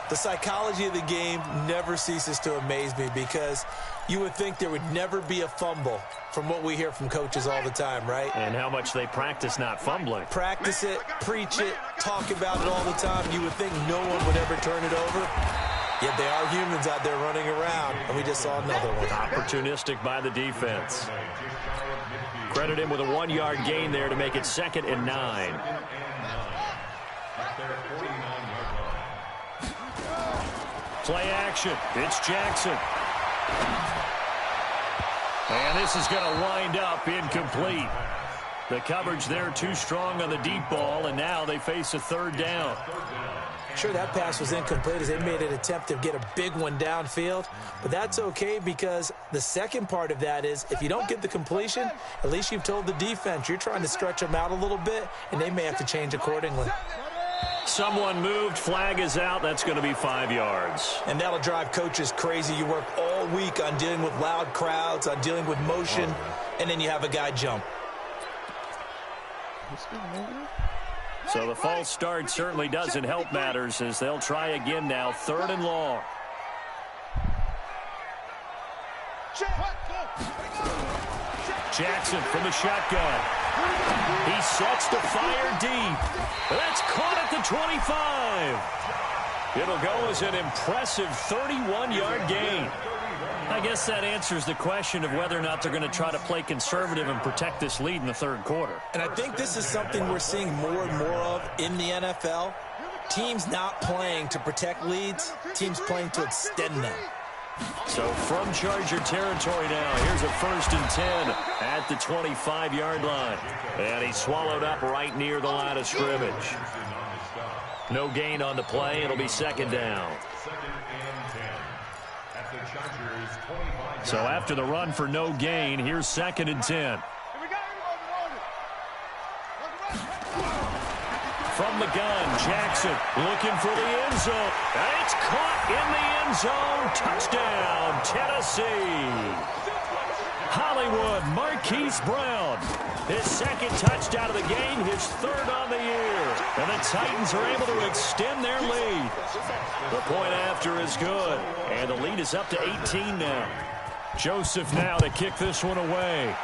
The psychology of the game never ceases to amaze me because you would think there would never be a fumble from what we hear from coaches all the time, right? And how much they practice not fumbling. Practice it, preach it, talk about it all the time. You would think no one would ever turn it over. Yet they are humans out there running around, and we just saw another one. Opportunistic by the defense. Credit him with a 1-yard gain there to make it 2nd and 9. Play action. It's Jackson. And this is going to wind up incomplete. The coverage there too strong on the deep ball, and now they face a 3rd down. Sure, that pass was incomplete as they made an attempt to get a big one downfield, but that's okay because the second part of that is if you don't get the completion, at least you've told the defense you're trying to stretch them out a little bit, and they may have to change accordingly. Someone moved. Flag is out. That's going to be 5 yards. And that'll drive coaches crazy. You work all week on dealing with loud crowds, on dealing with motion, and then you have a guy jump. So the false start certainly doesn't help matters as they'll try again now. 3rd and long. Jackson from the shotgun. He sets to fire deep. That's caught at the 25. It'll go as an impressive 31-yard gain. I guess that answers the question of whether or not they're going to try to play conservative and protect this lead in the 3rd quarter. And I think this is something we're seeing more and more of in the NFL. Teams not playing to protect leads, teams playing to extend them. So from Charger territory now, here's a 1st and 10 at the 25-yard line. And he's swallowed up right near the line of scrimmage. No gain on the play. It'll be 2nd down. So after the run for no gain, here's 2nd and 10. From the gun, Jackson looking for the end zone. And it's caught in the end zone. Touchdown, Tennessee. Hollywood, Marquise Brown. His 2nd touchdown of the game, his 3rd on the year. And the Titans are able to extend their lead. The point after is good. And the lead is up to 18 now. Joseph now to kick this one away.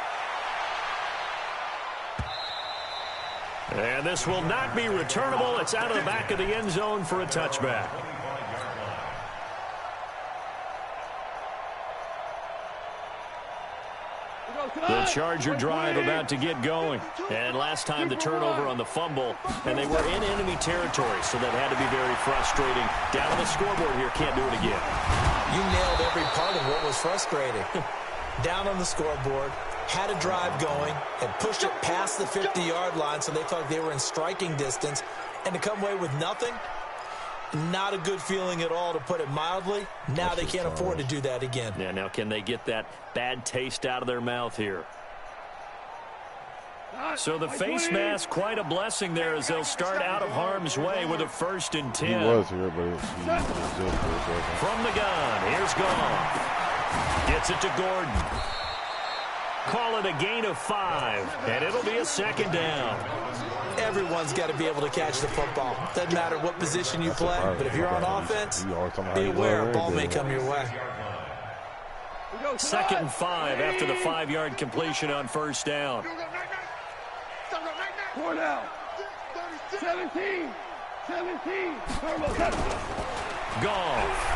And this will not be returnable. It's out of the back of the end zone for a touchback. The Charger drive about to get going. And last time the turnover on the fumble, and they were in enemy territory, so that had to be very frustrating. Down on the scoreboard here, can't do it again. You nailed every part of what was frustrating. Down on the scoreboard, had a drive going, had pushed it past the 50-yard line, so they thought they were in striking distance, and to come away with nothing, not a good feeling at all, to put it mildly. Now they can't afford to do that again. Yeah, now can they get that bad taste out of their mouth here? So the face mask, quite a blessing there as they'll start out of harm's way with a 1st and 10. He was here, but he was still for a second. From the gun, here's Goff. Gets it to Gordon. Call it a gain of 5, and it'll be a 2nd down. Everyone's got to be able to catch the football. Doesn't matter what position you play, but if you're on offense, be aware a ball may come your way. 2nd and 5 after the 5-yard completion on first down. 4 now. 17. Goff.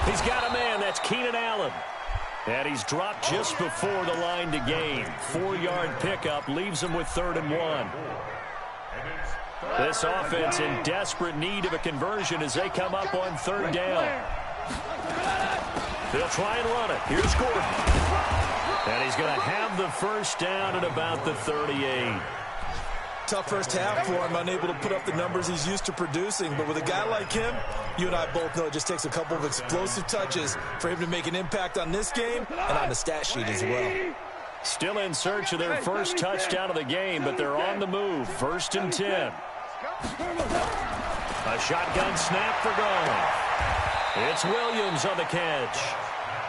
He's got a man. That's Keenan Allen. And he's dropped just before the line to gain. 4-yard pickup leaves him with 3rd and 1. This offense in desperate need of a conversion as they come up on 3rd down. They'll try and run it. Here's Gordon. And he's going to have the first down at about the 38. Tough first half for him, unable to put up the numbers he's used to producing. But with a guy like him, you and I both know it just takes a couple of explosive touches for him to make an impact on this game and on the stat sheet as well. Still in search of their first touchdown of the game, but they're on the move. 1st and 10. A shotgun snap for Goff. It's Williams on the catch.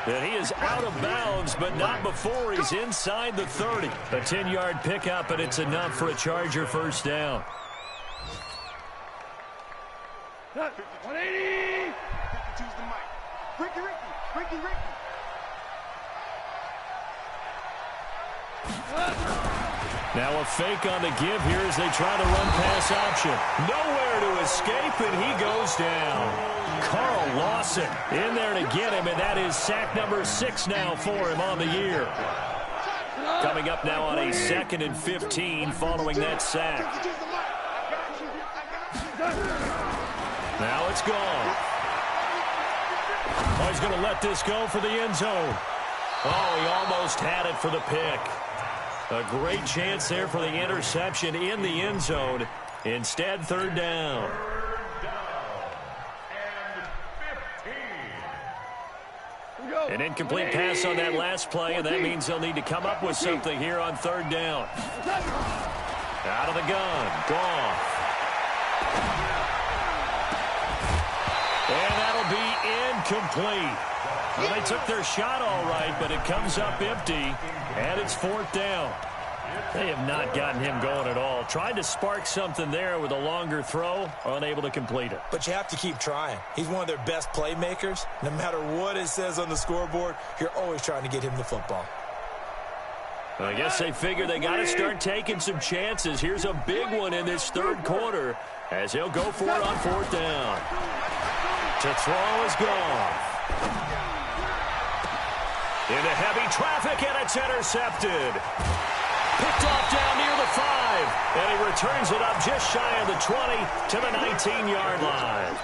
And he is out of bounds, but not before he's inside the 30. A 10-yard pickup, and it's enough for a Charger first down. 180. Ricky. Now a fake on the give here as they try to run pass option. Nowhere to escape, and he goes down. Carl Lawson in there to get him, and that is sack number 6 now for him on the year. Coming up now on a 2nd and 15 following that sack. Now it's gone. Oh, he's going to let this go for the end zone. Oh, he almost had it for the pick. A great chance there for the interception in the end zone. Instead, 3rd down. An incomplete pass on that last play, and that means they'll need to come up with something here on 3rd down. Out of the gun, Goff. And that'll be incomplete. Well, they took their shot all right, but it comes up empty, and it's 4th down. They have not gotten him going at all. Tried to spark something there with a longer throw, unable to complete it. But you have to keep trying. He's one of their best playmakers. No matter what it says on the scoreboard, you're always trying to get him the football. I guess they figure they got to start taking some chances. Here's a big one in this 3rd quarter as he'll go for it on 4th down. To throw is Goff. Into heavy traffic, and it's intercepted. Picked off down near the 5, and he returns it up just shy of the 20 to the 19-yard line.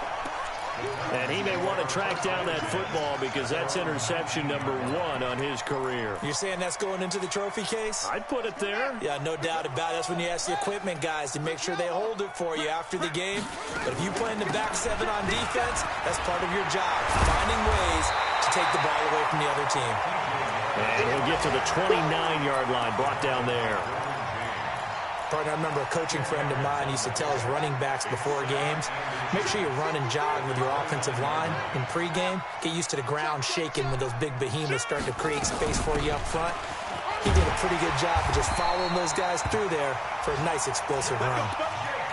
And he may want to track down that football because that's interception number 1 on his career. You're saying that's going into the trophy case? I'd put it there. Yeah, no doubt about it. That's when you ask the equipment guys to make sure they hold it for you after the game. But if you play in the back 7 on defense, that's part of your job, finding ways to take the ball away from the other team. And he'll get to the 29-yard line, brought down there. Partner, I remember a coaching friend of mine used to tell his running backs before games, make sure you run and jog with your offensive line in pregame. Get used to the ground shaking when those big behemoths start to create space for you up front. He did a pretty good job of just following those guys through there for a nice explosive run.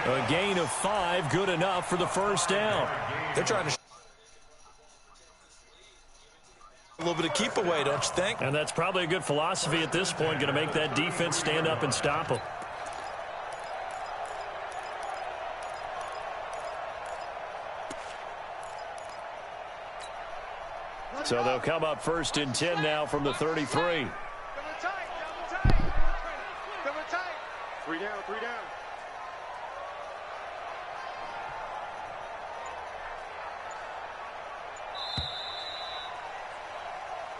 A gain of 5, good enough for the first down. They're trying to a little bit of keep away, don't you think? And that's probably a good philosophy at this point, going to make that defense stand up and stop them. So they'll come up 1st and 10 now from the 33. Three down.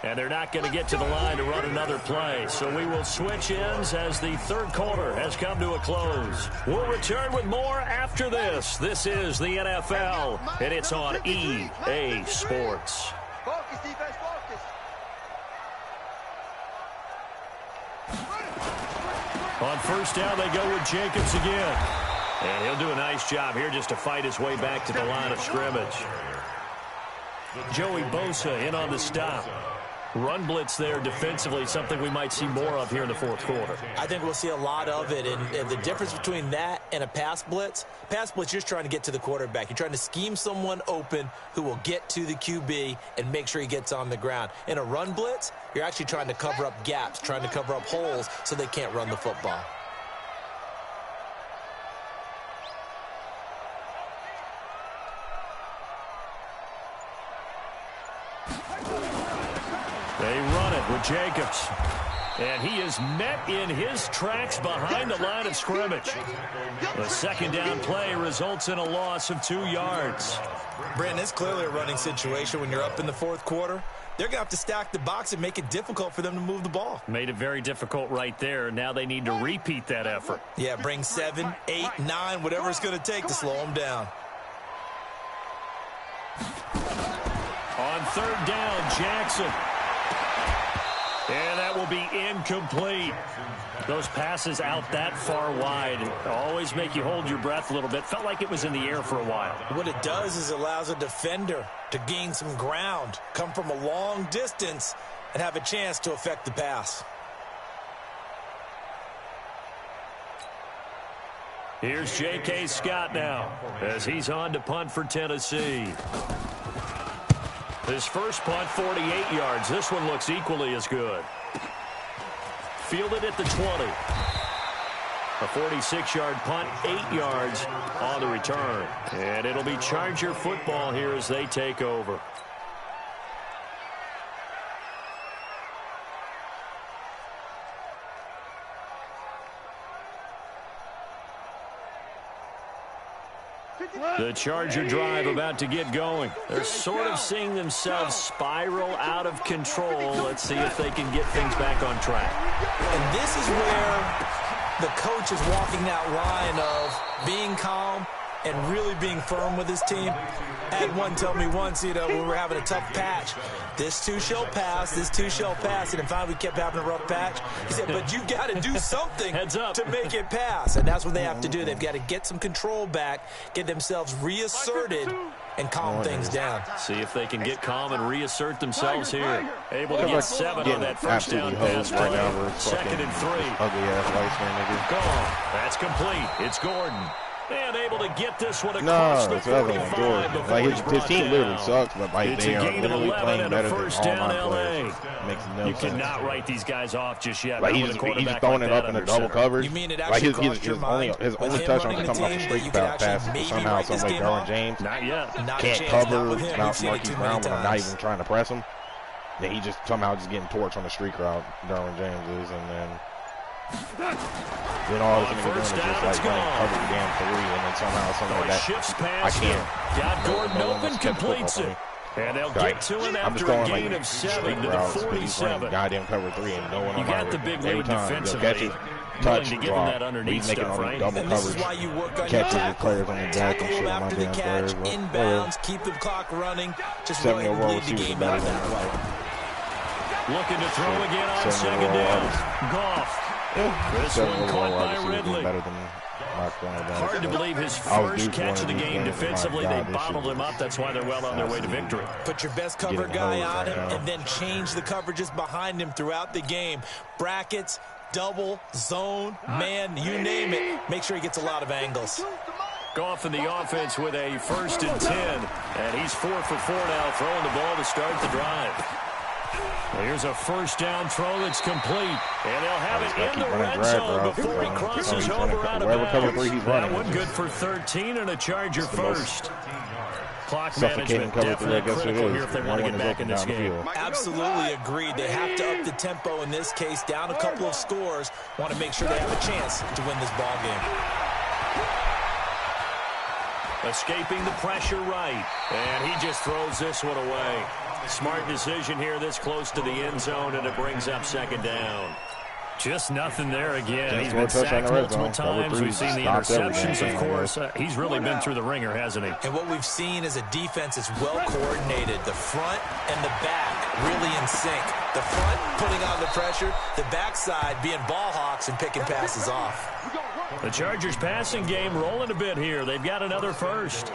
And they're not going to get to the line to run another play. So we will switch ends as the 3rd quarter has come to a close. We'll return with more after this. This is the NFL, and it's on EA Sports. Focus, defense, focus. On 1st down, they go with Jacobs again. And he'll do a nice job here just to fight his way back to the line of scrimmage. Joey Bosa in on the stop. Run blitz there defensively, something we might see more of here in the fourth quarter. I think we'll see a lot of it, and the difference between that and a pass blitz, you're just trying to get to the quarterback. You're trying to scheme someone open who will get to the QB and make sure he gets on the ground. In a run blitz, you're actually trying to cover up gaps, trying to cover up holes so they can't run the football. They run it with Jacobs. And he is met in his tracks behind the line of scrimmage. The second down play results in a loss of 2 yards. Brandon, it's clearly a running situation when you're up in the fourth quarter. They're going to have to stack the box and make it difficult for them to move the ball. Made it very difficult right there. Now they need to repeat that effort. Yeah, bring 7, 8, 9, whatever it's going to take to slow them down. On third down, Jackson. And that will be incomplete. Those passes out that far wide always make you hold your breath a little bit. Felt like it was in the air for a while. What it does is it allows a defender to gain some ground, come from a long distance, and have a chance to affect the pass. Here's J.K. Scott now as he's on to punt for Tennessee. His first punt, 48 yards. This one looks equally as good. Fielded at the 20. A 46-yard punt, 8 yards on the return. And it'll be Charger football here as they take over. The Charger drive about to get going. They're sort of seeing themselves spiral out of control. Let's see if they can get things back on track. And this is where the coach is walking that line of being calm and really being firm with his team. I had one tell me once, when we were having a tough patch, this too shall pass, this too shall pass. And finally we kept having a rough patch. He said, but you got to do something to make it pass. And that's what they have to do. They've got to get some control back, get themselves reasserted, and calm things down. See if they can get calm and reassert themselves here. Able to get 7 on that first down pass play. Second and 3. Ugly-ass light nigga. Gone. That's complete. It's Gordon. And able to get this one across the 45. Like his team literally sucks, but like they are literally playing better than all my players. Makes no sense. You cannot write these guys off just yet. Like he's throwing it up in the double coverage. You mean it like actually his only touchdown comes off a straight pass. Somehow, some way, Derwin James not yet can't cover Marquise Brown when I'm not even trying to press him. Then he just somehow just getting torched on the street route. Derwin James is, and then all this nigga doing is just like running cover the damn 3, and then somehow something like that. I can't. Got Gordon open, completes it. And they'll get to him after a gain of 7 to the 47. Goddamn cover 3 and no one. You got the big lead defensively. Touch, to give him that underneath he's making stuff, all right? double And coverage. this is why you work on catches your his players on the back and shit. after the catch, inbounds, keep the clock running. Just go ahead and bleed the game out that way. Looking to throw again on second down. Goff. This one caught by Ridley. Hard to believe his first catch of the game defensively. They bottled him up. That's why they're well on their way to victory. Put your best cover guy on him and then change the coverages behind him throughout the game. Brackets, double, zone, man, you name it. Make sure he gets a lot of angles. Goff in the offense with a 1st and 10. And he's 4 for 4 now, throwing the ball to start the drive. Here's a first down throw that's complete. And they'll have it in the red zone before he crosses over out of bounds. That one good for 13 and a Charger first. Clock management definitely critical here if they want to get back in this game. Absolutely agreed. They have to up the tempo in this case, down a couple of scores. Want to make sure they have a chance to win this ball game. Escaping the pressure right. And he just throws this one away. Smart decision here this close to the end zone, and it brings up second down. Just nothing there again. He's been sacked multiple times. We've seen the interceptions, of course. He's really been through the ringer, hasn't he? And what we've seen is a defense that's well coordinated. The front and the back really in sync. The front putting on the pressure, the backside being ball hawks and picking passes off. The Chargers passing game rolling a bit here. They've got another first.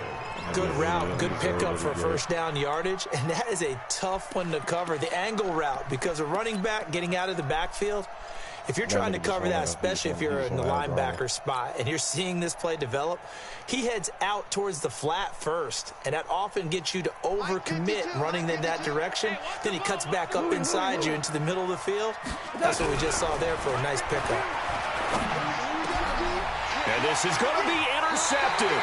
Good route, good pickup for first down yardage, and that is a tough one to cover, the angle route, because a running back getting out of the backfield, if you're trying to cover that, especially if you're in the linebacker spot and you're seeing this play develop, he heads out towards the flat first, and that often gets you to overcommit running in that direction. Then he cuts back up inside you into the middle of the field. That's what we just saw there for a nice pickup. And this is going to be intercepted.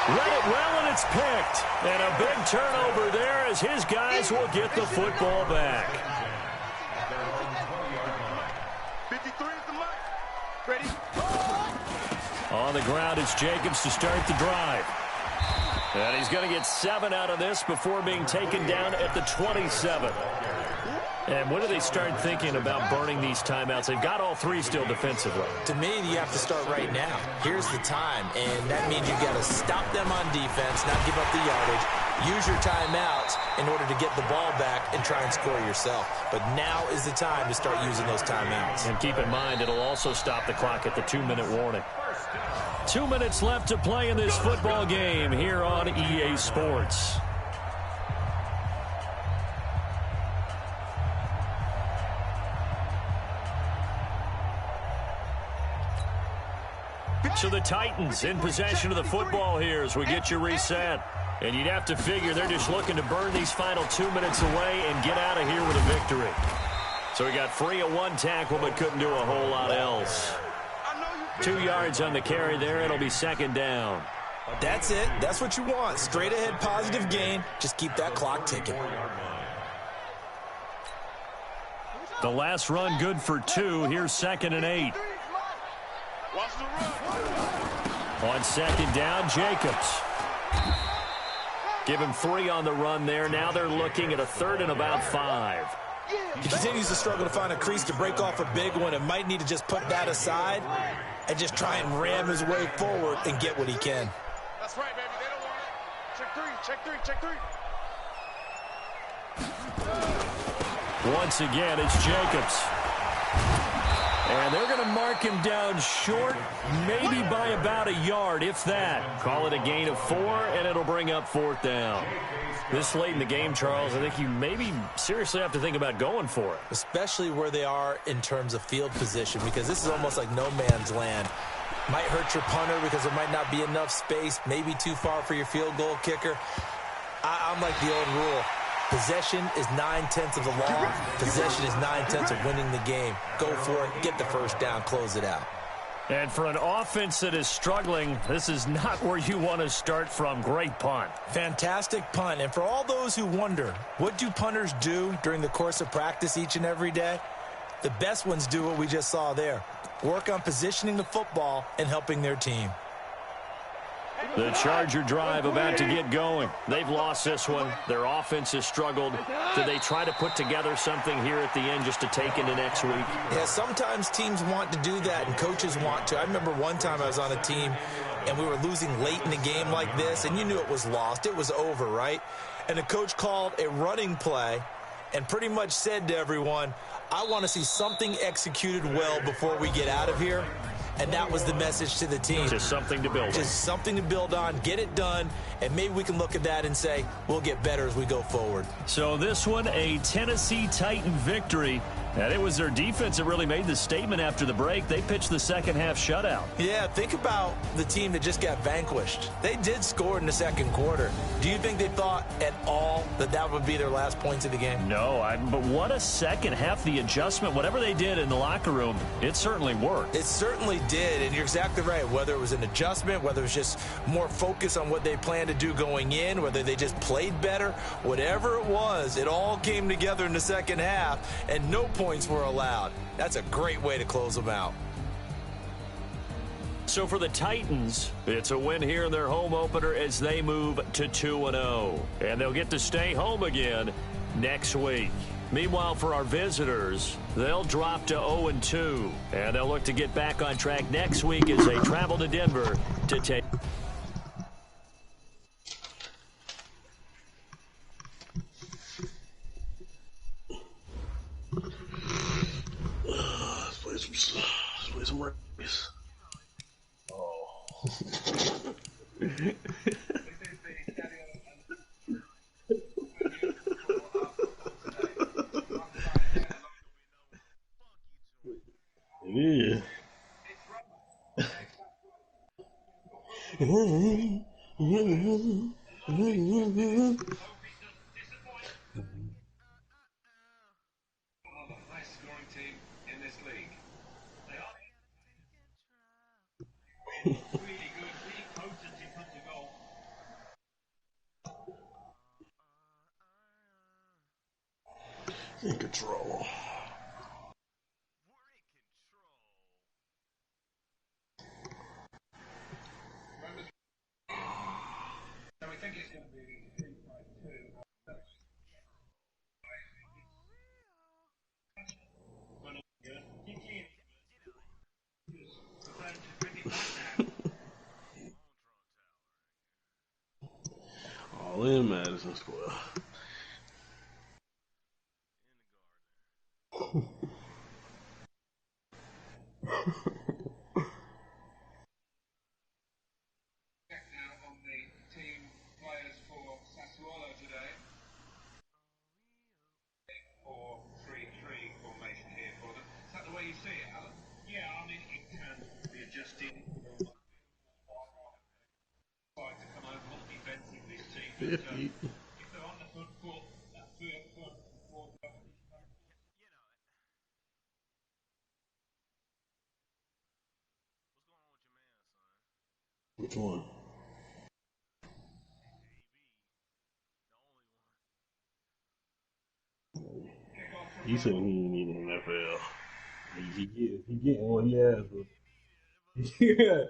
Read it well, and it's picked. And a big turnover there as his guys will get the football back. 53 is the mark. Ready? On the ground, it's Jacobs to start the drive. And he's going to get 7 out of this before being taken down at the 27. And when do they start thinking about burning these timeouts? They've got all 3 still defensively. To me, you have to start right now. Here's the time, and that means you've got to stop them on defense, not give up the yardage, use your timeouts in order to get the ball back and try and score yourself. But now is the time to start using those timeouts. And keep in mind, it'll also stop the clock at the 2-minute warning. 2 minutes left to play in this football game here on EA Sports. So the Titans in possession of the football here as we get you reset. And you'd have to figure they're just looking to burn these final 2 minutes away and get out of here with a victory. So he got free of 1 tackle but couldn't do a whole lot else. 2 yards on the carry there. It'll be 2nd down. That's it. That's what you want. Straight ahead positive gain. Just keep that clock ticking. The last run good for 2. Here's 2nd and 8. On 2nd down, Jacobs. Give him 3 on the run there. Now they're looking at a 3rd and about 5. He continues to struggle to find a crease to break off a big one and might need to just put that aside and just try and ram his way forward and get what he can. That's right, baby. They don't want it. Check 3, check 3, check 3. Once again, it's Jacobs. And they're going to mark him down short, maybe by about a yard, if that. Call it a gain of 4, and it'll bring up 4th down. This late in the game, Charles, I think you maybe seriously have to think about going for it. Especially where they are in terms of field position, because this is almost like no man's land. Might hurt your punter because there might not be enough space, maybe too far for your field goal kicker. I'm like the old rule. Possession is 9/10 of the law. Possession is 9/10 of winning the game. Go for it. Get the first down. Close it out. And for an offense that is struggling, this is not where you want to start from. Great punt. Fantastic punt. And for all those who wonder, what do punters do during the course of practice each and every day? The best ones do what we just saw there. Work on positioning the football and helping their team. The Charger drive about to get going. They've lost this one. Their offense has struggled. Do they try to put together something here at the end just to take into next week? Yeah, sometimes teams want to do that and coaches want to. I remember one time I was on a team and we were losing late in the game like this, and you knew it was lost. It was over, right? And the coach called a running play and pretty much said to everyone, I want to see something executed well before we get out of here. And that was the message to the team. Just something to build on. Just something to build on, get it done, and maybe we can look at that and say, we'll get better as we go forward. So this one, a Tennessee Titan victory. And it was their defense that really made the statement after the break. They pitched the second half shutout. Yeah, think about the team that just got vanquished. They did score in the second quarter. Do you think they thought at all that that would be their last points of the game? No, but what a second half. The adjustment, whatever they did in the locker room, it certainly worked. It certainly did, and you're exactly right. Whether it was an adjustment, whether it was just more focus on what they planned to do going in, whether they just played better, whatever it was, it all came together in the second half, and no points were allowed. That's a great way to close them out. So for the Titans, it's a win here in their home opener as they move to 2-0. And they'll get to stay home again next week. Meanwhile, for our visitors, they'll drop to 0-2. And they'll look to get back on track next week as they travel to Denver to take... Let's play some race. It is. In control. All in Madison Square. Which one? He said he ain't need an NFL. He getting what he has. Yeah.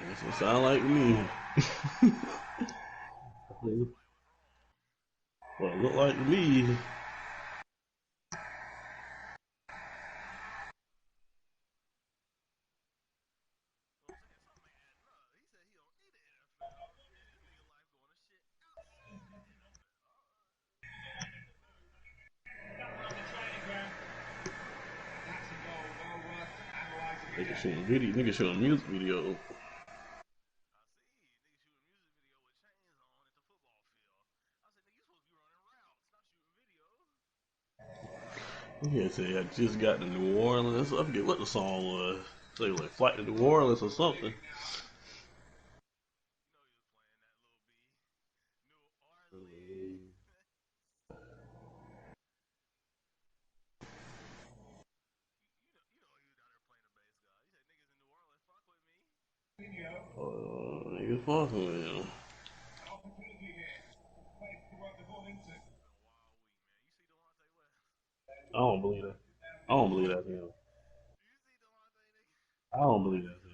That's what sound like to me. What it look like to me. Nigga shooting video. Nigga shooting a music video. Yeah, say I just got to New Orleans. I forget what the song was. Say like Flight to New Orleans or something. Niggas fucking with him. I don't believe that. I don't believe that's him. I don't believe that's him.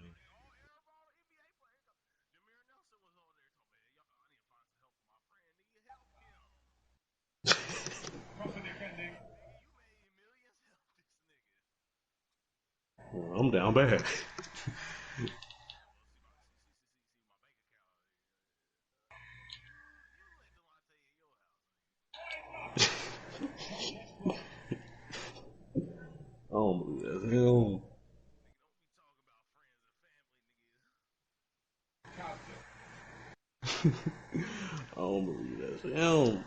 I'm down bad. I don't believe that's him. I don't believe that's him.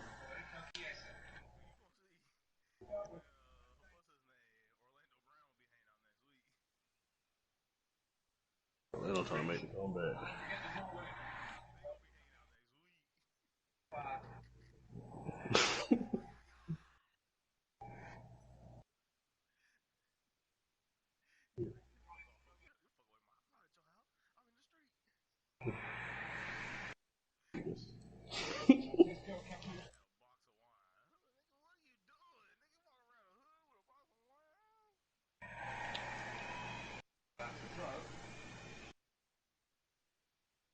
They don't trying to make the comeback.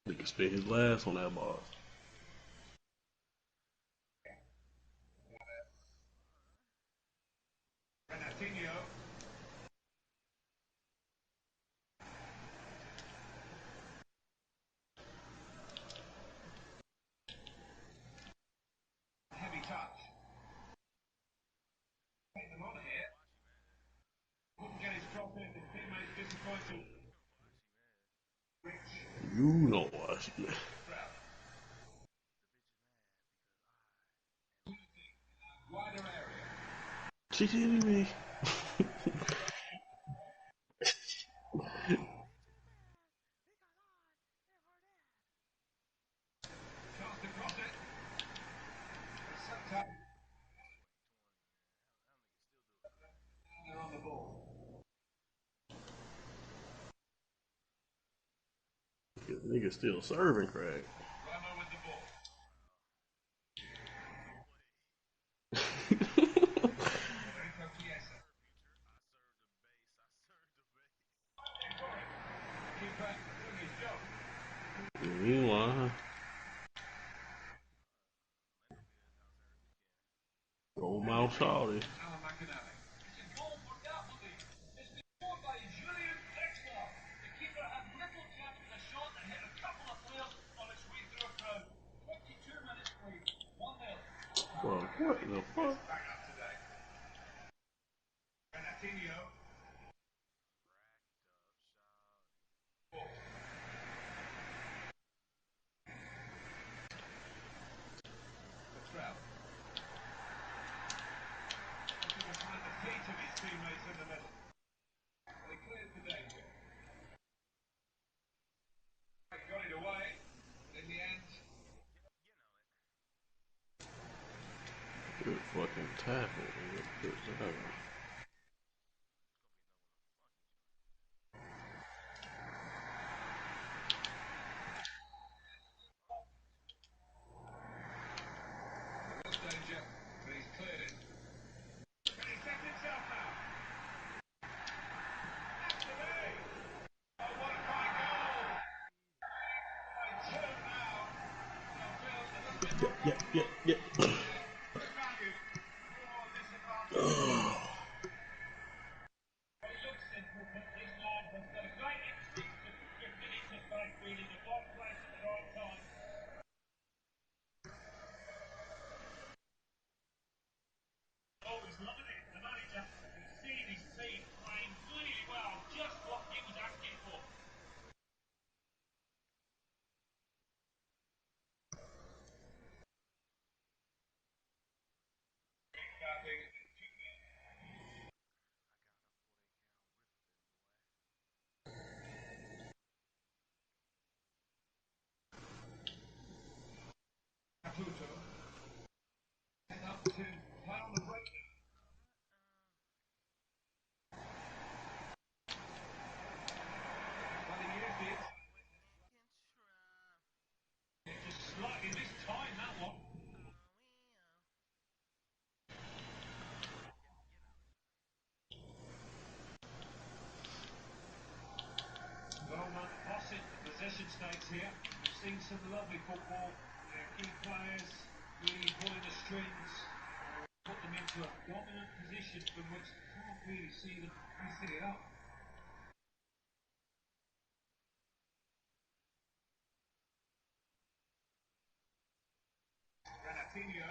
Nigga spit his last on that boss. gosh, man. She kidding me? Nigga still serving, Craig. Meanwhile, old mouth shawty. Bro, what the fuck? Good fucking tackle, nigga. Yeah. Possession stakes here. We've seen some lovely football. Key players really pulling the strings, put them into a dominant position from which you can't really see them messing it up. Renatinho.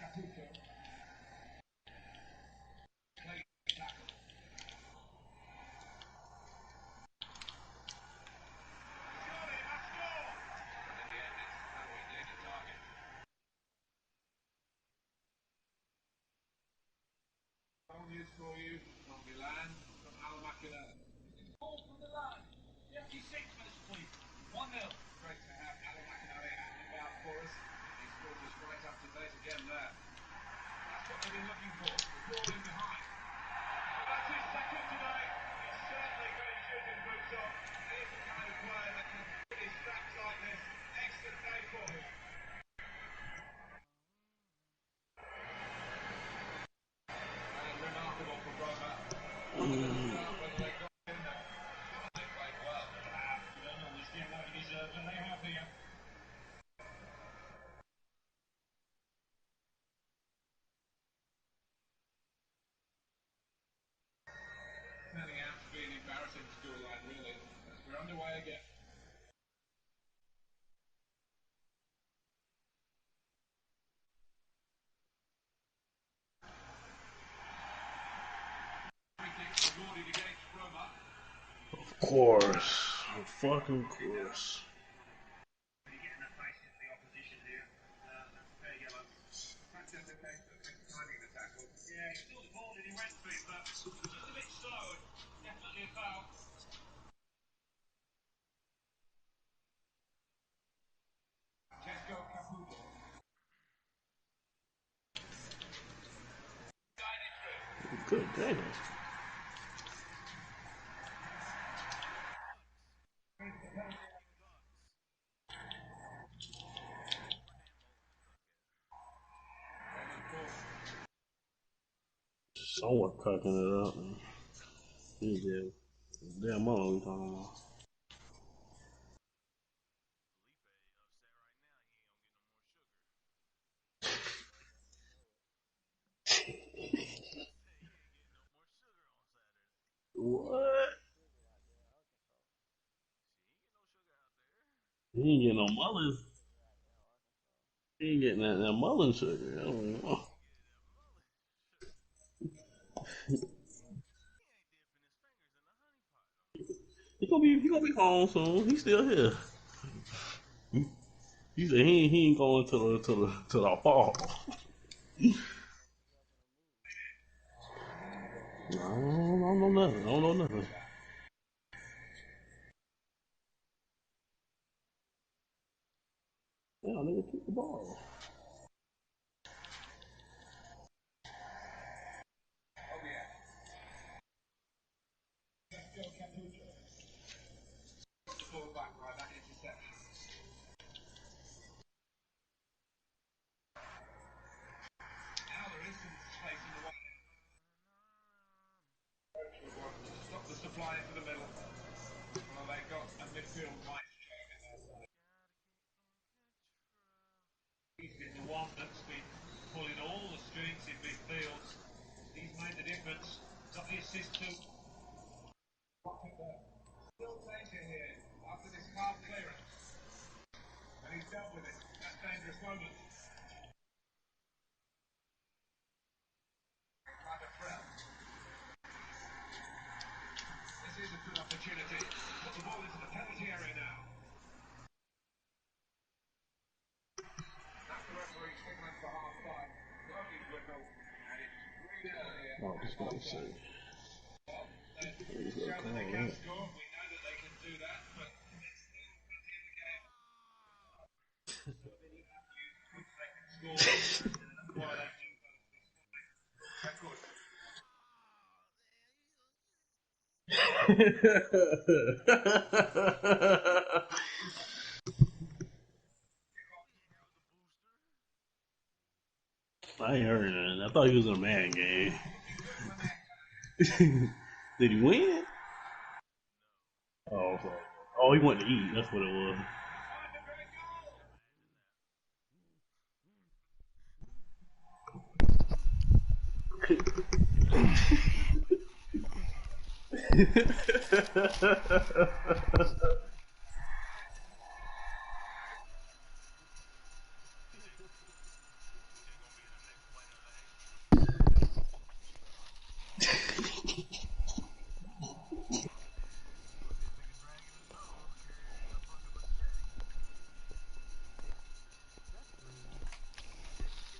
Caputo. Play tackle. News for you from Milan, from Al Makinada. Ball from Milan. 56 minutes, please. 1-0. Great to have Al Makinada out and about for us. He's brought us right up to date again there. That's what they've been looking for. The ball in behind. That's his second today. He's certainly got his shooting boots on. He's the kind of player that can put his stats like this. Excellent day for him. Remarkable for Roma. Turning out to be an embarrassing scoreline, really. We're underway again. Of course. Of fucking course. Good damn. Someone cracking it up. Man. He's dead. Damn, what are we talking about? What? He ain't getting no Mullen. He ain't getting that Mullen sugar. I don't know. He gonna be home soon. He's still here. He said he ain't going till the fall. I don't know nothing. I don't know nothing. Yeah, nigga, keep the ball. He's been the one that's been pulling all the strings in midfield. He's made the difference. Got the assist too. Still danger here after this calm clearance. And he's dealt with it. That's dangerous moment. This is a good opportunity. Put the ball into the penalty area now. That's the referee signaling for half time. Lovely whistle. And it's 3-0 here. Oh, this guy's safe. He's gonna call it. We know that they can do that, but it's still plenty in the game. They can score. Why they do that. Of course. I ain't heard that. I thought he was in a man game. Did he win? Oh, okay. Oh, he went to eat. That's what it was.